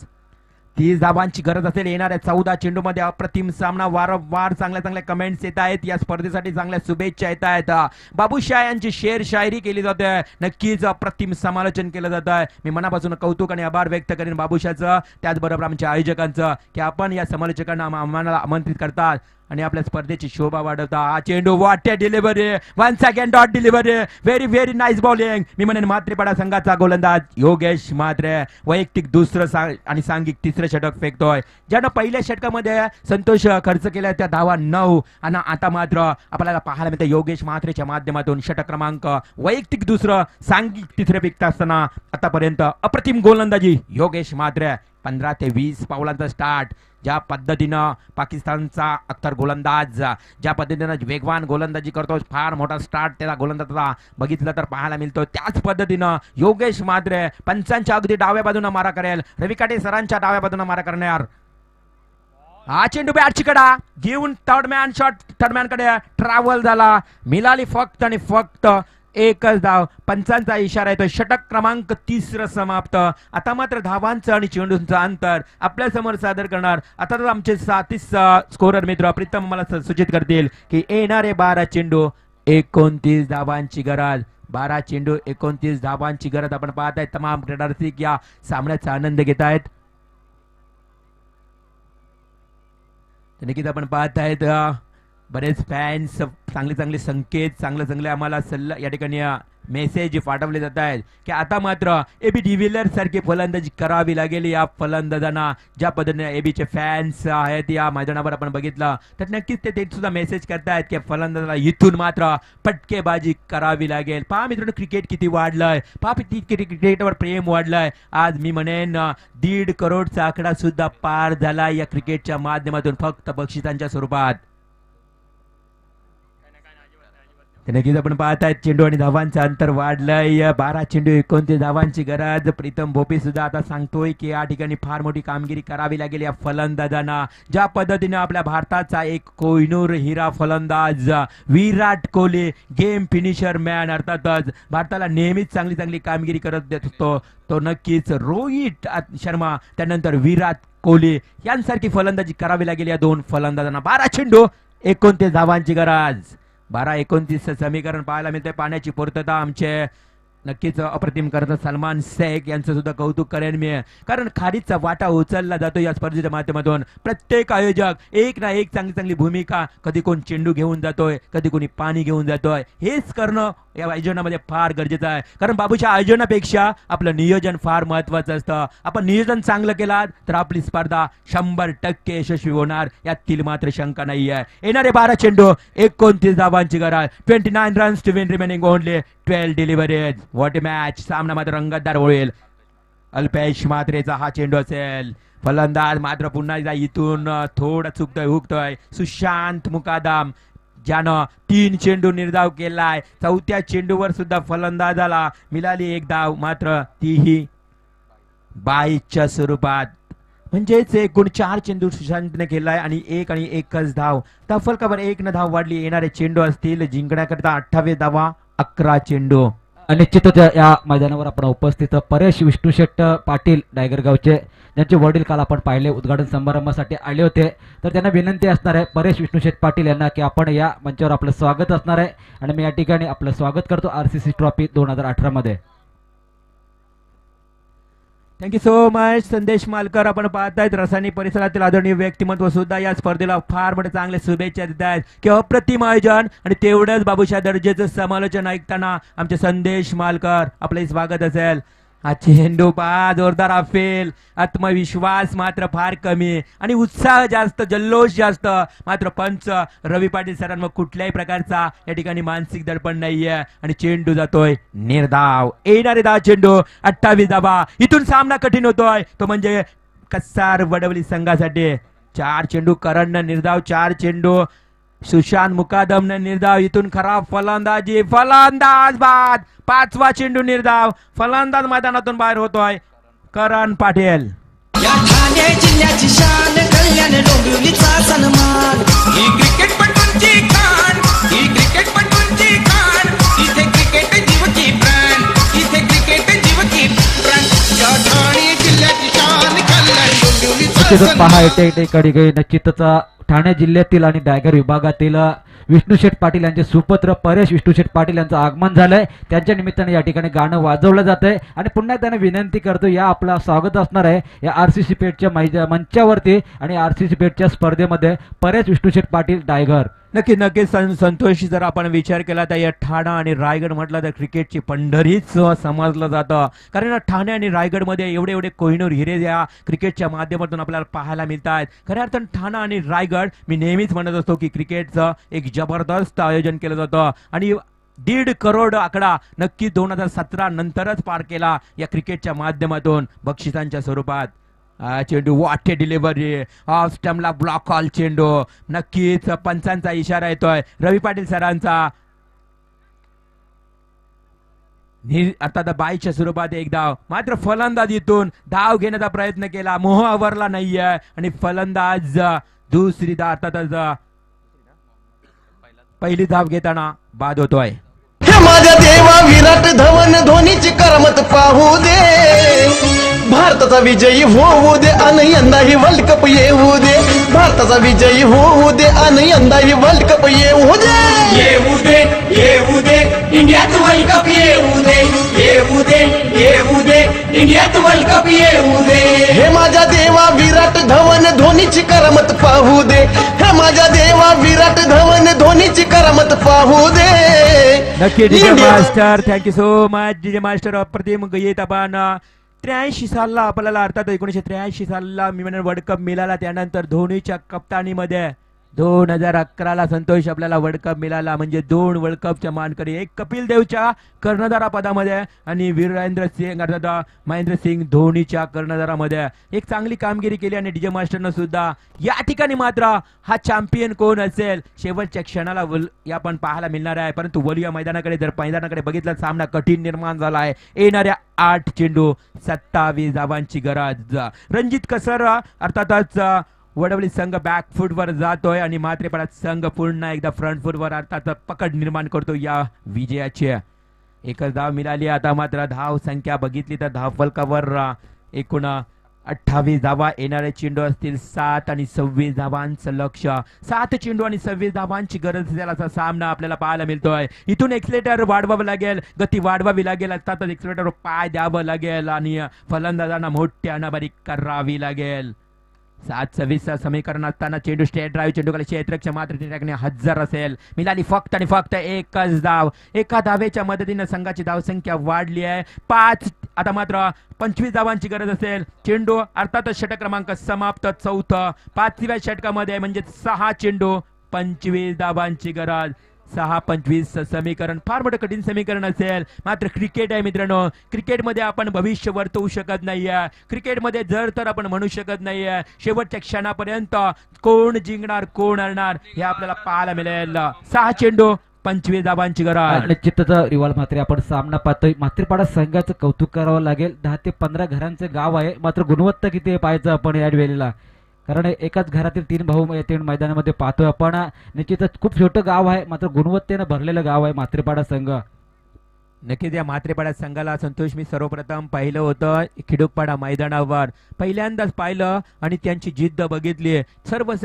30 धावांची गरज असेल येणाऱ्या 14 चेंडू मध्ये. अप्रतिम सामना. वारंवार चांगल्या कमेंट्स येत आहेत. या स्पर्धेसाठी चांगल्या शुभेच्छा येत आहेत. बाबूशाह यांची शेर शायरी केली जाते. नक्कीच अप्रतिम समालोचन केलं जात आहे. मी मनापासून कौतुक आणि आभार व्यक्त करेन बाबूशाहचं, त्याचबरोबर आमच्या आयोजकांचं की आपण या समालोचकांना आम्हाला आमंत्रित करतात आणि आपल्या स्पर्धेची शोभा वाढवता. हा चेंडू what delivery. Once again dot delivery. Very very nice bowling. मी म्हणेन म्हात्रेपाडा संघाचा गोलंदाज योगेश म्हात्रे वैयक्तिक दुसरं आणि सांघिक तिसरं षटक फेकतोय. ज्यानं पहिल्या षटकामध्ये संतोष खर्च केला त्या धावा 9 आणि आता मात्र आपल्याला पाहायला मिळते योगेश म्हात्रेच्या माध्यमातून षटक क्रमांक वैयक्तिक दुसरं सांघिक तिसरं फेकत असताना आतापर्यंत अप्रतिम गोलंदाजी योगेश म्हात्रे. 15 ते 20 पावलांचा स्टार्ट. ज्या पद्धतीनं पाकिस्तानचा अख्तर गोलंदाज ज्या पद्धतीनं वेगवान गोलंदाजी करतो, फार मोठा स्टार्ट त्याला गोलंदाजाचा बघितलं तर पाहायला मिळतो. त्याच पद्धतीनं योगेश म्हात्रे पंचांच्या अगदी डाव्या बाजूने मारा करेल. रवी काटे सरांच्या डाव्या बाजूने मारा करणार. हा चेंडू बॅटची कडा घेऊन थर्डमॅन शॉट. थर्डमॅन कडे ट्रॅव्हल झाला. मिळाली फक्त आणि फक्त एकच धाव. पंचांचा इशारा येतो. षटक क्रमांक 3 समाप्त. आता मात्र धावांचं आणि चेंडूंचं अंतर आपल्या समोर सादर करणार. आता तर आमचे 37 स्कोरर मित्र प्रीतम मला सूचित करतील की येणारे 12 चेंडू 29 धावांची गरज. 12 चेंडू 29 धावांची गरज. आपण पाहत आहेत तमाम क्रीडारसिक या सामन्याचा आनंद घेत आहेत. नक्कीच आपण पाहत आहेत बरेच फॅन्स चांगले संकेत चांगले आम्हाला सल्ला या ठिकाणी मेसेज पाठवले जात आहेत की आता मात्र एबी डिव्हिलियर्स सारखी फलंदाजी करावी लागेल या फलंदाजांना. ज्या पद्धतीने एबीचे फॅन्स आहेत या मैदानावर आपण बघितलं तर नक्कीच ते सुद्धा मेसेज करतायत की फलंदाजाला इथून मात्र फटकेबाजी करावी लागेल. पहा मित्रांनो क्रिकेट किती वाढलंय. पहा क्रिकेटवर प्रेम वाढलंय. आज मी म्हणेन 1.5 करोडचा आकडा सुद्धा पार झाला या क्रिकेटच्या माध्यमातून फक्त बक्षिसांच्या स्वरूपात. नक्कीच आपण पाहतायत चेंडू आणि धावांचं अंतर वाढलंय. 12 चेंडू 29 धावांची गरज. प्रीतम भोपी सुद्धा आता सांगतोय की या ठिकाणी फार मोठी कामगिरी करावी लागेल या फलंदाजांना. ज्या पद्धतीने आपल्या भारताचा एक कोहिनूर हिरा फलंदाज Virat Kohli game finisher man अर्थातच भारताला नेहमीच चांगली कामगिरी करत देत असतो. तो नक्कीच रोहित शर्मा त्यानंतर विराट कोहली यांसारखी फलंदाजी करावी लागेल या 2 फलंदाजांना. 12 चेंडू 29 धावांची गरज. 12-29 समीकरण पाहायला मिळते. पाण्याची पूर्तता आमचे नक्कीच अप्रतिम करतात. सलमान शेख यांचं सुद्धा कौतुक करेन मी कारण खारीचा वाटा उचलला जातो या स्पर्धेच्या माध्यमातून. प्रत्येक आयोजक एक ना एक चांगली भूमिका. कधी कोण चेंडू घेऊन जातोय, कधी कोणी पाणी घेऊन जातोय. हेच करणं या आयोजनामध्ये फार गरजेचं आहे कारण बाबूच्या आयोजनापेक्षा आपलं नियोजन फार महत्वाचं असतं. आपण नियोजन चांगलं केलं तर आपली स्पर्धा 100% यशस्वी होणार यातील मात्र शंका नाही आहे. येणारे 12 चेंडू 29 धावांची गरज. 29 runs to win remaining only 12 deliveries. What match. सामना मात्र रंगतदार होईल. अल्पेश म्हात्रेचा हा चेंडू असेल. फलंदाज मात्र पुन्हा इथून थोडा चुकतोय हुकतोय. सुशांत मुकादम ज्यानं 3 चेंडू निर्धाव केलाय. 4थ्या चेंडूवर सुद्धा फलंदाजाला मिळाली 1 धाव मात्र तीही 22च्या स्वरूपात. म्हणजेच एकूण 4 चेंडू सुशांतने केलाय आणि 1 धाव. त्या फलकावर 1 धाव वाढली. येणारे चेंडू असतील जिंकण्याकरता 28 धावा 11 चेंडू. निश्चितच या मैदानावर आपण उपस्थित परेश विष्णुशेट्ट पाटील डायगरगावचे ज्यांचे वडील काल आपण पाहिले उद्घाटन समारंभासाठी आले होते. तर त्यांना विनंती असणार आहे परेश विष्णुशेट्ट पाटील यांना की आपण या मंचावर आपलं स्वागत असणार आहे आणि मी या ठिकाणी आपलं स्वागत करतो RCC ट्रॉफी 2018 मध्ये. थँक्यू सो मच संदेश मालकर. आपण पाहतायत रसायनी परिसरातील आदरणीय व्यक्तिमत्व सुद्धा या स्पर्धेला फार मोठे चांगले शुभेच्छा देत आहेत की अप्रतिम आयोजन आणि तेवढंच बाबूशा दर्जाचं समालोचन ऐकताना आमचे संदेश मालकर आपले स्वागत असेल. हा चेंडू पहा जोरदार अफेल. आत्मविश्वास मात्र फार कमी आणि उत्साह जास्त, जल्लोष जास्त. मात्र पंच रवी पाटील सरांवर कुठल्याही प्रकारचा या ठिकाणी मानसिक दडपण नाहीये आणि चेंडू जातोय निर्धाव. येणारे 10 चेंडू 28 धावा. इथून सामना कठीण होतोय तो म्हणजे कसार वडवली संघासाठी. 4 चेंडू करणनं निर्धाव, 4 चेंडू सुशांत मुकादमने निर्धाव. इथून खराब फलंदाजी, फलंदाज बाद. 5वा चेंडू निर्धाव. फलंदाज मैदानातून बाहेर होतोय करण पाटील. या ठाणे जिल्ह्याची शान, कल्याण डोंबिवलीचा सन्मान. ही क्रिकेटपटूंची खाण, ही क्रिकेटपटूंची खाण. इथे क्रिकेट जीव की प्राण, इथे क्रिकेट जीव की प्राण. या ठाणे जिल्ह्याची शान, कल्याण डोंबिवलीचा निश्चितच पहा सन्मान. येते येते कडी गई. निश्चितच ठाणे जिल्ह्यातील आणि डायगर विभागातील विष्णू शेठ पाटील यांचे सुपुत्र परेश विष्णू शेठ पाटील यांचं आगमन झालंय. त्यांच्या निमित्ताने या ठिकाणी गाणं वाजवलं जात आहे आणि पुन्हा त्यांना विनंती करतो, या आपला स्वागत असणार आहे या RCC पेठच्या मंचावरती आणि RCC पेठच्या स्पर्धेमध्ये परेश विष्णू शेठ पाटील डायगर. नक्की नक्की संतोष. जर आपण विचार केला तर या ठाणा आणि रायगड म्हटलं तर क्रिकेटची पंढरीच समजलं जातं. कारण ठाणे आणि रायगडमध्ये एवढे एवढे कोहिनूर हिरे या क्रिकेटच्या माध्यमातून आपल्याला पाहायला मिळत आहेत. खऱ्या अर्थानं ठाणा आणि रायगड, मी नेहमीच म्हणत असतो की क्रिकेटचं एक जबरदस्त आयोजन केलं जातं आणि 1.5 करोड आकडा नक्की 2017 नंतरच पार केला या क्रिकेटच्या माध्यमातून बक्षिसांच्या स्वरूपात. चेंडू वाटे डिलिव्हरी ऑफ स्टंपला ब्लॉक कॉल चेंडू. नक्कीच पंचांचा इशारा येतोय रवी पाटील सरांचा. अर्थात बाईच्या स्वरूपात एक धाव. मात्र फलंदाजीतून धाव घेण्याचा प्रयत्न केला, मोह आवरला नाहीये आणि फलंदाज दुसरी धाव अर्थातच पहिली धाव घेताना बाद होतोय. हे माझ्या देवा विराट धवन धोनीची करमत पाहू दे. भारताचा विजयी होऊ दे आणि यंदाही वर्ल्ड कप येऊ दे. भारताचा विजयी होऊ दे आणि यंदाही वर्ल्ड कप येऊ दे. येऊ दे, येऊ दे, इंडियात वर्ल्ड कप येऊ दे. येऊ दे, येऊ दे, इंडियात वर्ल्ड कप येऊ दे. हे माझ्या देवा विराट धवन धोनीची करमत पाहू दे. हे माझ्या देवा विराट धवन धोनीची करमत पाहू दे. नक्की DJ master, thank you so much DJ master. अप्रतिम येत आपण 83 सालला आपल्याला अर्थात 1983 सालला वर्ल्ड कप मिळाला. त्यानंतर धोनीच्या कप्तानीमध्ये 2011ला संतोष आपल्याला वर्ल्ड कप मिळाला. म्हणजे 2 वर्ल्ड कपच्या मानकरी, एक कपिल देवच्या कर्णधारा पदामध्ये आणि वीरेंद्र सिंग अर्थात महेंद्र सिंग धोनीच्या कर्णधारामध्ये एक चांगली कामगिरी केली. आणि डीजे मास्टरनं सुद्धा या ठिकाणी मात्र हा चॅम्पियन कोण असेल शेवटच्या क्षणाला या पण पाहायला मिळणार आहे. परंतु वलिया मैदानाकडे बघितलं सामना कठीण निर्माण झाला आहे. येणाऱ्या 8 चेंडू 27 धावांची गरज. रणजित कसर अर्थातच वडवली संघ बॅक फूटवर जातोय आणि मात्रेपडात संघ पुन्हा एकदा फ्रंट फूटवर अर्थात पकड निर्माण करतो या विजयाची. एकच धाव मिळाली. आता मात्र धाव संख्या बघितली तर धाव फलकावर एकूण 28 धावा. येणारे चेंडू असतील 7 आणि 26 धावांचं लक्ष. 7 चेंडू आणि 26 धावांची गरज असेल असा सामना आपल्याला पाहायला मिळतोय. इथून एक्सलेटर वाढवावं लागेल, गती वाढवावी लागेल, अर्थातच एक्सलेटर पाय द्यावं लागेल आणि फलंदाजांना मोठी अनाबारी करावी लागेल. 7-26 समीकरण असताना चेंडू स्टेट ड्राईव्ह चेंडूकडे क्षेत्ररक्षक मात्र टाकणे हजर असेल. मिळाली फक्त आणि फक्त एकच धाव. एका धावेच्या मदतीने संघाची धावसंख्या वाढली आहे 5. आता मात्र 25 धावांची गरज असेल. चेंडू अर्थातच षटक क्रमांक समाप्त 4. 5व्या षटकामध्ये म्हणजे 6 चेंडू 25 धावांची गरज. 6-25 समीकरण फार मोठं कठीण समीकरण असेल. मात्र क्रिकेट आहे मित्रांनो. क्रिकेटमध्ये आपण भविष्य वर्तवू शकत नाहीये. क्रिकेटमध्ये जर तर आपण म्हणू शकत नाहीये शेवटच्या क्षणापर्यंत कोण जिंकणार कोण हरणार हे आपल्याला पाहायला मिळेल. 6 चेंडू 25 धावांची गरज. निश्चितच रिवाल मात्र आपण सामना पाहतोय. मात्रेपाडा संघाचं कौतुक करावं लागेल. 10 ते 15 घरांचं गाव आहे. मात्र गुणवत्ता किती आहे पाहायचं आपण या वेळेला. कारण एकाच घरातील 3 भाऊ 3 मैदानामध्ये पाहतोय आपण. निश्चितच खूप छोटं गाव आहे मात्र गुणवत्तेनं भरलेलं गाव आहे मात्रेपाडा संघ. नक्कीच या म्हात्रेपाडा संघाला संतोष मी सर्वप्रथम पाहिलं होतं खिडूकपाडा मैदानावर पहिल्यांदाच पाहिलं आणि त्यांची जिद्द बघितली.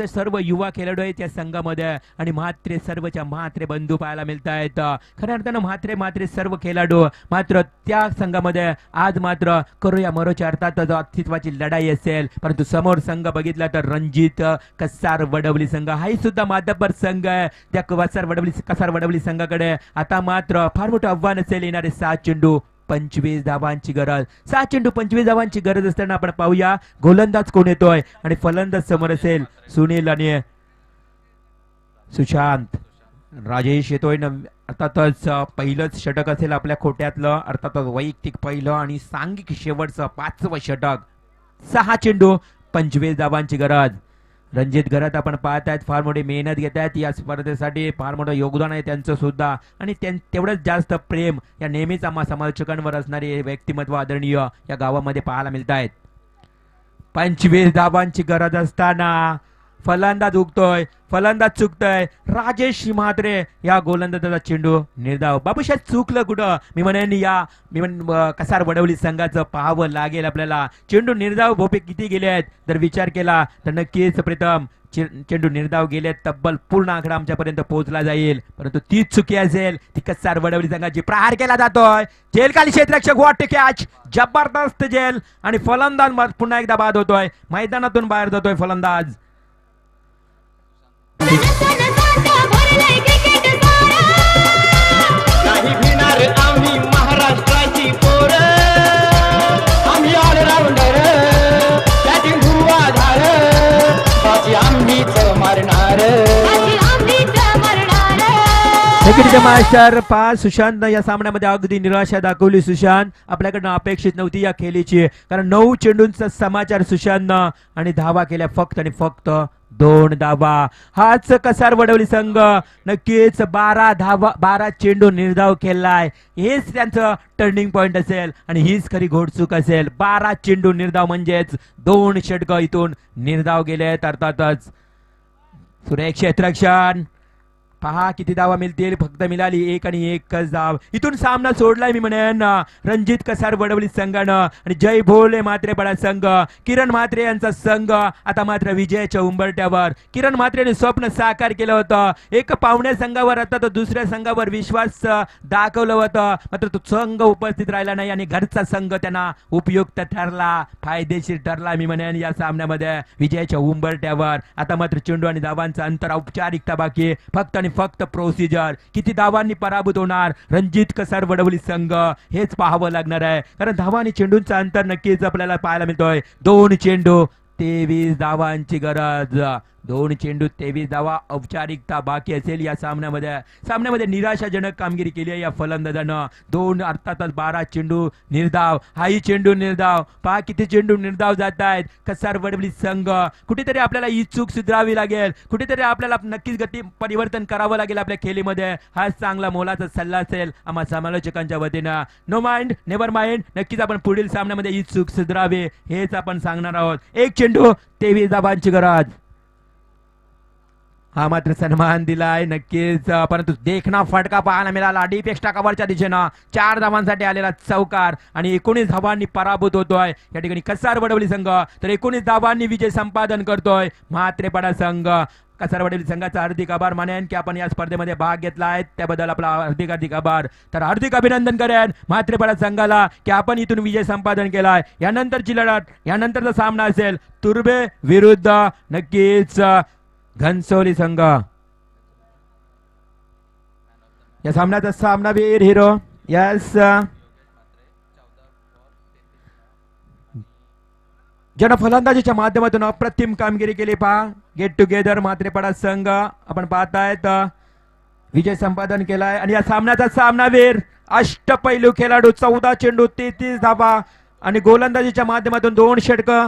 सर्व युवा खेळाडू आहेत या संघामध्ये आणि म्हात्रे सर्वच्या म्हात्रे बंधू पाहायला मिळत आहेत. खऱ्या अर्थानं म्हात्रे सर्व खेळाडू मात्र त्या संघामध्ये आज मात्र करूया मरोच्या अर्थात अस्तित्वाची लढाई असेल. परंतु समोर संघ बघितला तर रणजित कसार वडवली संघ हाही सुद्धा मातब्बर संघ आहे. त्या कसार वडवली संघाकडे आता मात्र फार मोठं आव्हान असेल. येणारे 7 चेंडू 25 धावांची गरज. 7 चेंडू 25 धावांची गरज असताना आपण पाहूया गोलंदाज कोण येतोय आणि फलंदाज समोर असेल सुनील आणि सुशांत. राजेश येतोय अर्थातच पहिलंच षटक असेल आपल्या खोट्यातलं अर्थातच वैयक्तिक पहिलं आणि सांघिक शेवटचं 5वं षटक. 6 चेंडू 25 धावांची गरज. रणजित घरात आपण पाहतायत फार मोठी मेहनत घेत आहेत या स्पर्धेसाठी. फार मोठं योगदान आहे त्यांचं सुद्धा आणि तेवढंच जास्त प्रेम या नेहमीच आम्हा समालोचकांवर असणारे व्यक्तिमत्व आदरणीय या गावामध्ये पाहायला मिळत आहेत. 25 धावांची गरज असताना फलंदाज उगतोय फलंदाज चुकतोय. राजेश म्हात्रे या गोलंदाजाचा चेंडू निर्धाव. बाबूशाह चुकलं कुठं मी म्हणेन कसार वडवली संघाचं पाहावं लागेल आपल्याला. चेंडू निर्धाव भोपे किती गेले आहेत जर विचार केला तर नक्कीच प्रीतम चेंडू निर्धाव गेले तब्बल पूर्ण आकडा आमच्यापर्यंत पोहोचला जाईल. परंतु तीच चुकी असेल ती कसार वडवली संघाची. प्रहार केला जातोय जेल खाली क्षेत्ररक्षक व्हॉट कॅच जबरदस्त जेल आणि फलंदाज पुन्हा एकदा बाद होतोय. मैदानातून बाहेर जातोय फलंदाज. नाही भिणार आम्ही महाराष्ट्राची पोर आम्ही ऑलराऊंडर बॅटिंग धुवाधार बाजी आम्हीच मारणार. मास्टर 5 सुशांत या सामन्यामध्ये अगदी निराशा दाखवली. सुशांत आपल्याकडनं अपेक्षित नव्हती या खेळीची कारण 9 चेंडूंचा समाचार सुशांतनं आणि धावा केल्या फक्त आणि फक्त 2 धावा. हाच कसार वडवली संघ नक्कीच 12 चेंडू निर्धाव केलाय. हेच त्यांचं टर्निंग पॉइंट असेल आणि हीच खरी घोडचूक असेल. 12 चेंडू निर्धाव म्हणजेच 2 षटक इथून निर्धाव गेलेत. अर्थातच सुरेख क्षेत्ररक्षण पहा किती धावा मिळतील. फक्त मिळाली 1 आणि 1च धाव. इथून सामना सोडलाय मी म्हणेन रणजित कसार वडवली संघानं आणि जय भोले म्हात्रेपाडा संघ. किरण म्हात्रे यांचा संघ आता मात्र विजयाच्या उंबरठ्यावर. किरण म्हात्रेने स्वप्न साकार केलं होतं. एक पाहुण्या संघावर आता तर दुसऱ्या संघावर विश्वास दाखवलं होतं मात्र तो संघ उपस्थित राहिला नाही आणि घरचा संघ त्यांना उपयुक्त ठरला फायदेशीर ठरला मी म्हणेन या सामन्यामध्ये विजयाच्या उंबरठ्यावर. आता मात्र चेंडू आणि धावांचा अंतर औपचारिकता बाकी फक्त फक्त प्रोसिजर. किती धावांनी पराभूत होणार रणजित कसार वडवली संघ हेच पाहावं लागणार आहे कारण धावा आणि चेंडूंचं अंतर नक्कीच आपल्याला पाहायला मिळतोय. 2 चेंडू 23 धावांची गरज. 2 चेंडू 23 धावा औपचारिकता बाकी असेल या सामन्यामध्ये निराशाजनक कामगिरी केली आहे या फलंदाजानं. 2 अर्थातच 12 चेंडू निर्धाव. हाही चेंडू निर्धाव. पहा किती चेंडू निर्धाव जात आहेत. कसार वडवली संघ कुठेतरी आपल्याला ही चूक सुधारावी लागेल. कुठेतरी आपल्याला नक्कीच गती परिवर्तन करावं लागेल आपल्या खेळीमध्ये. हाच चांगला मोलाचा सल्ला असेल आम्हा समालोचकांच्या वतीनं. नो माइंड नेव्हर माइंड नक्कीच आपण पुढील सामन्यामध्ये ही चूक सुधारावी हेच आपण सांगणार आहोत. 1 चेंडू 23 धावांची गरज. हा मात्र सन्मान दिलाय नक्कीच परंतु देखना फटका पाहायला मिळाला. डीप एक्स्ट्रा कव्हरच्या दिशेनं 4 धावांसाठी आलेला चौकार आणि 19 धावांनी पराभूत होतोय या ठिकाणी कसार वडवली संघ. तर 19 धावांनी विजय संपादन करतोय म्हात्रेपाडा संघ. कसार वडवली संघाचा हार्दिक आभार मानेन की आपण या स्पर्धेमध्ये भाग घेतला आहे त्याबद्दल आपला हार्दिक आभार. तर हार्दिक अभिनंदन करेन म्हात्रेपाडा संघाला की आपण इथून विजय संपादन केलाय. यानंतरची लढत यानंतरचा सामना असेल तुर्बे विरुद्ध नक्कीच घनसोली संघ. या सामन्याचा सामनावीर हिरो यस ज्यानं फलंदाजीच्या माध्यमातून अप्रतिम कामगिरी केली. पहा गेट टुगेदर म्हात्रेपाडा संघ आपण पाहतायत विजय संपादन केलाय आणि या सामन्याचा सामनावीर अष्टपैलू खेळाडू 14 चेंडू 33 धावा आणि गोलंदाजीच्या माध्यमातून 2 षटकं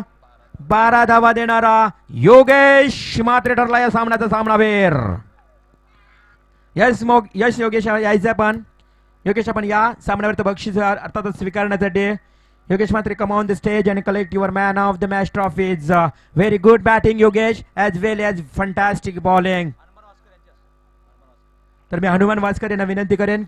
12 धावा देणारा योगेश म्हात्रे ठरला या सामन्याचा सामनावीर. यश योगेश यायचं पण योगेश आपण या सामन्यावर बक्षीस अर्थातच स्वीकारण्यासाठी Yogesh Mhatre come on the stage and collect your man of the match trophies. Very good batting Yogesh as well as fantastic bowling. तर मी हनुमान वास्कर यांना विनंती करेन